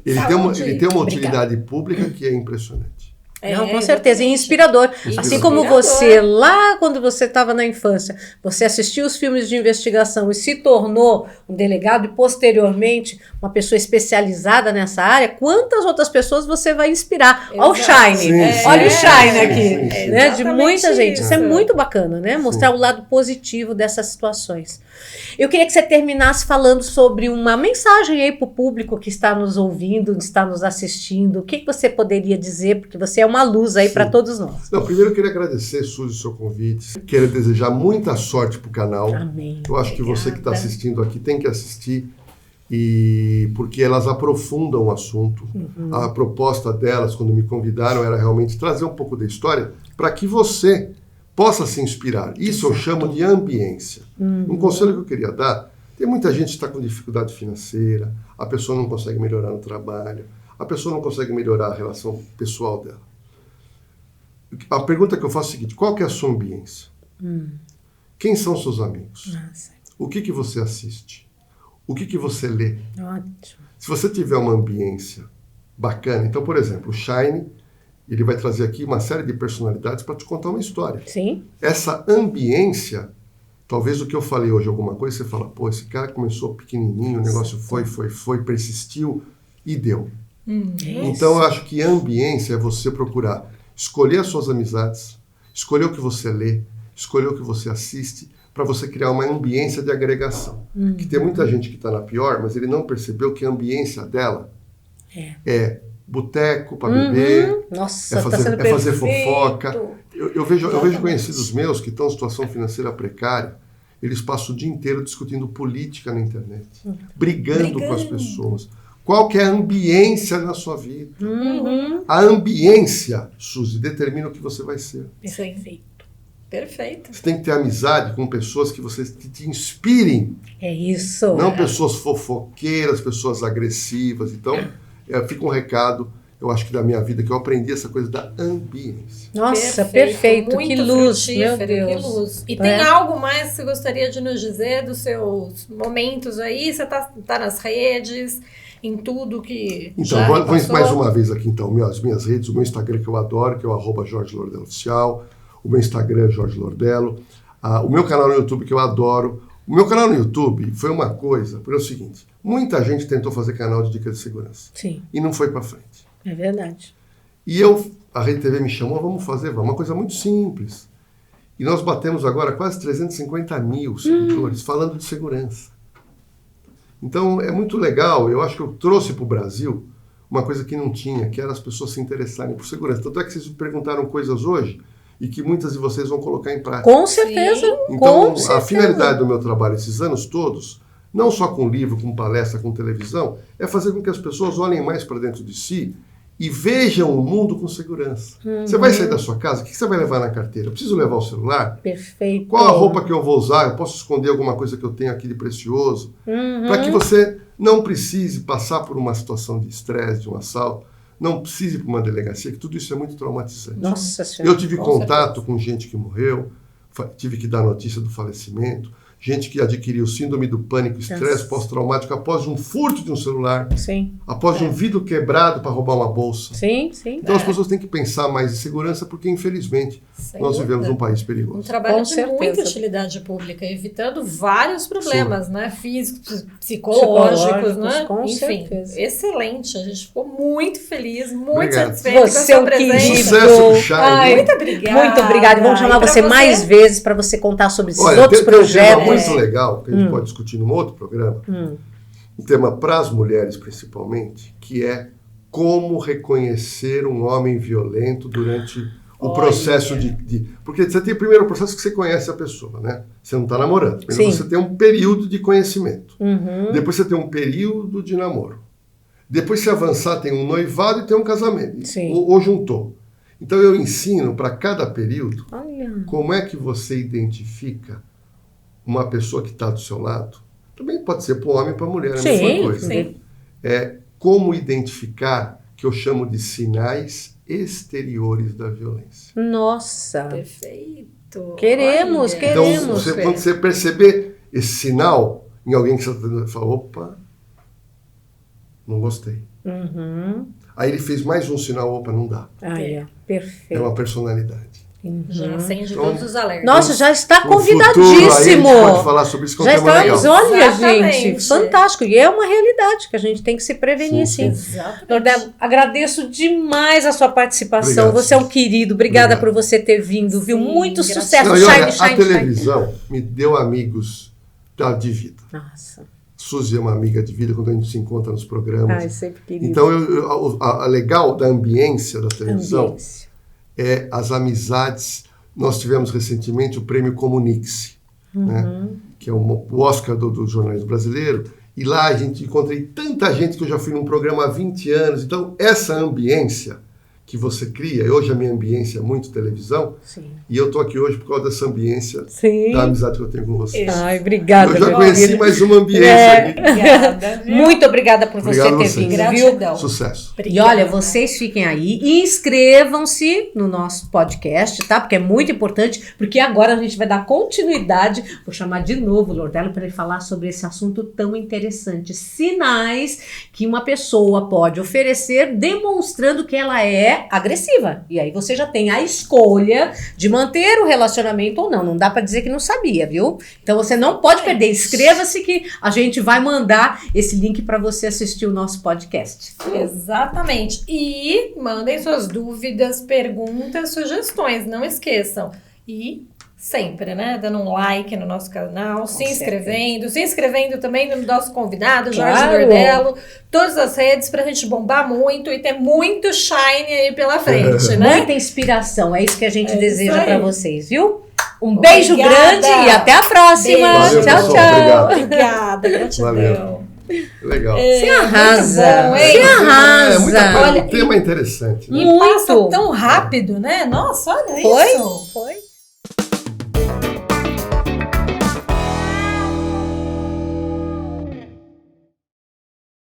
Ele tem uma utilidade pública que é impressionante. Não, com certeza, e inspirador. Assim como você, lá quando você estava na infância, você assistiu os filmes de investigação e se tornou um delegado e posteriormente uma pessoa especializada nessa área, quantas outras pessoas você vai inspirar? Olha o Shine, olha o Shine aqui, né? De muita gente. Isso é muito bacana, né? Mostrar o lado positivo dessas situações. Eu queria que você terminasse falando sobre uma mensagem aí para o público que está nos ouvindo, está nos assistindo. O que você poderia dizer, porque você é uma luz aí para todos nós. Não, primeiro eu queria agradecer, Suzy, o seu convite. Quero desejar muita sorte para o canal. Amém. Eu acho que você que está assistindo aqui tem que assistir, porque elas aprofundam o assunto. A proposta delas, quando me convidaram, era realmente trazer um pouco da história para que você possa se inspirar. Isso eu chamo de ambiência. Um conselho que eu queria dar, tem muita gente que está com dificuldade financeira, a pessoa não consegue melhorar no trabalho, a pessoa não consegue melhorar a relação pessoal dela. A pergunta que eu faço é a seguinte: qual que é a sua ambiência? Quem são seus amigos? Nossa. O que você assiste? O que você lê? Ótimo. Se você tiver uma ambiência bacana, então, por exemplo, o Shine, ele vai trazer aqui uma série de personalidades para te contar uma história. Sim. Essa ambiência, talvez o que eu falei hoje, alguma coisa, você fala, pô, esse cara começou pequenininho, o negócio foi, persistiu e deu. Então, eu acho que a ambiência é você procurar escolher as suas amizades, escolher o que você lê, escolher o que você assiste, para você criar uma ambiência de agregação. Que tem muita gente que está na pior, mas ele não percebeu que a ambiência dela é boteco para beber, Nossa, é fazer perfeito. fofoca. Eu vejo conhecidos meus que estão em situação financeira precária, eles passam o dia inteiro discutindo política na internet, brigando com as pessoas. Qual que é a ambiência na sua vida? A ambiência, Suzy, determina o que você vai ser. Perfeito. Você tem que ter amizade com pessoas que te inspirem. É isso. Não pessoas fofoqueiras, pessoas agressivas. Então, fica um recado, eu acho que da minha vida, que eu aprendi essa coisa da ambiência. Nossa, perfeito. Muito Que luz, frutífero, meu Deus. que luz. E tem algo mais que você gostaria de nos dizer dos seus momentos aí? Você tá nas redes, em tudo que então, já vou passou? mais uma vez aqui, então, as minhas redes, o meu Instagram que eu adoro, que é o @JorgeLordello_oficial. O meu Instagram é Jorge Lordello. O meu canal no YouTube que eu adoro. O meu canal no YouTube foi uma coisa, porque é o seguinte, muita gente tentou fazer canal de dicas de segurança. Sim. E não foi para frente. É verdade. E a Rede TV me chamou, vamos fazer, uma coisa muito simples. E nós batemos agora quase 350 mil seguidores falando de segurança. Então é muito legal, eu acho que eu trouxe para o Brasil uma coisa que não tinha, que era as pessoas se interessarem por segurança. Tanto é que vocês me perguntaram coisas hoje e que muitas de vocês vão colocar em prática. Com certeza. Então, a finalidade do meu trabalho esses anos todos, não só com livro, com palestra, com televisão, é fazer com que as pessoas olhem mais para dentro de si e vejam o mundo com segurança. Você vai sair da sua casa, o que você vai levar na carteira? Eu preciso levar o celular? Perfeito. Qual a roupa que eu vou usar? Eu posso esconder alguma coisa que eu tenho aqui de precioso? Para que você não precise passar por uma situação de estresse, de um assalto, não precise ir para uma delegacia, que tudo isso é muito traumatizante. Nossa Senhora. Eu tive contato com gente que morreu, tive que dar notícia do falecimento, gente que adquiriu síndrome do pânico, estresse pós-traumático após um furto de um celular, após um vidro quebrado para roubar uma bolsa. Sim. Então as pessoas têm que pensar mais em segurança, porque infelizmente nós vivemos num país perigoso. Um trabalho Com de certeza. muita utilidade pública, evitando vários problemas, né? Físicos, psicológicos, né? Com Enfim, certeza. excelente. A gente ficou muito feliz, muito Obrigado. satisfeito com a Você é sua um presença. querido. Sucesso pro Shine. Ai, Muito obrigada. Muito obrigada. Vamos chamar E pra você mais vezes para você contar sobre esses Olha, outros tem um tema projetos. muito legal, que a gente pode discutir num outro programa, um tema para as mulheres principalmente, que é como reconhecer um homem violento durante o processo de... Porque você tem primeiro o processo que você conhece a pessoa, né? Você não está namorando. Primeiro você tem um período de conhecimento. Depois você tem um período de namoro. Depois, se avançar, tem um noivado e tem um casamento. Ou juntou. Então, eu ensino para cada período como é que você identifica uma pessoa que está do seu lado. Também pode ser para o homem e para a mulher, é a mesma coisa. É como identificar, que eu chamo de sinais exteriores da violência. Nossa. Perfeito. Queremos. Então, quando você perceber esse sinal em alguém que você está tentando, fala, opa, não gostei. Aí ele fez mais um sinal, opa, não dá. Perfeito. É uma personalidade. Já acende todos os alertas. Nossa, já está No futuro, convidadíssimo. aí a gente pode falar sobre isso, que Já é um tema estamos, legal. olha, Exatamente. gente, fantástico. E é uma realidade que a gente tem que se prevenir, sim. Exatamente. Lordello, agradeço demais a sua participação. Obrigado, você é um querido. Obrigada por você ter vindo, viu? Muito sucesso. Não, e olha, Shine. a televisão me deu amigos de vida. Nossa. Suzy é uma amiga de vida quando a gente se encontra nos programas. Ai, sempre querido. Então, a legal da ambiência da televisão é as amizades. Nós tivemos recentemente o prêmio Comunique-se, né? Que é o Oscar do jornalismo brasileiro. E lá a gente encontrei tanta gente que eu já fui num programa há 20 anos. Então, essa ambiência que você cria, hoje a minha ambiência é muito televisão, Sim. E eu tô aqui hoje por causa dessa ambiência da amizade que eu tenho com vocês. Ai, obrigada. Eu já conheci mais uma ambiência aqui. Obrigada. Muito obrigada por você ter vindo, Gratidão. Sucesso. E olha, vocês fiquem aí e inscrevam-se no nosso podcast, tá? Porque é muito importante, porque agora a gente vai dar continuidade, vou chamar de novo o Lordello para ele falar sobre esse assunto tão interessante, sinais que uma pessoa pode oferecer demonstrando que ela é agressiva. E aí você já tem a escolha de manter o relacionamento ou não. Não dá para dizer que não sabia, viu? Então você não pode perder. Inscreva-se que a gente vai mandar esse link para você assistir o nosso podcast. Exatamente. E mandem suas dúvidas, perguntas, sugestões. Não esqueçam. E sempre, né? Dando um like no nosso canal, se inscrevendo também no nosso convidado, Jorge Lordello, todas as redes pra gente bombar muito e ter muito shine aí pela frente, né? Muita inspiração, é isso que a gente deseja pra vocês, viu? Um beijo grande e até a próxima. Valeu, tchau, pessoal, tchau. Obrigada, gratidão. Valeu. Legal. Você arrasa. Bom, Você arrasa. É muita coisa, um tema interessante. Né? E passa tão rápido, né? Nossa, olha isso. Foi?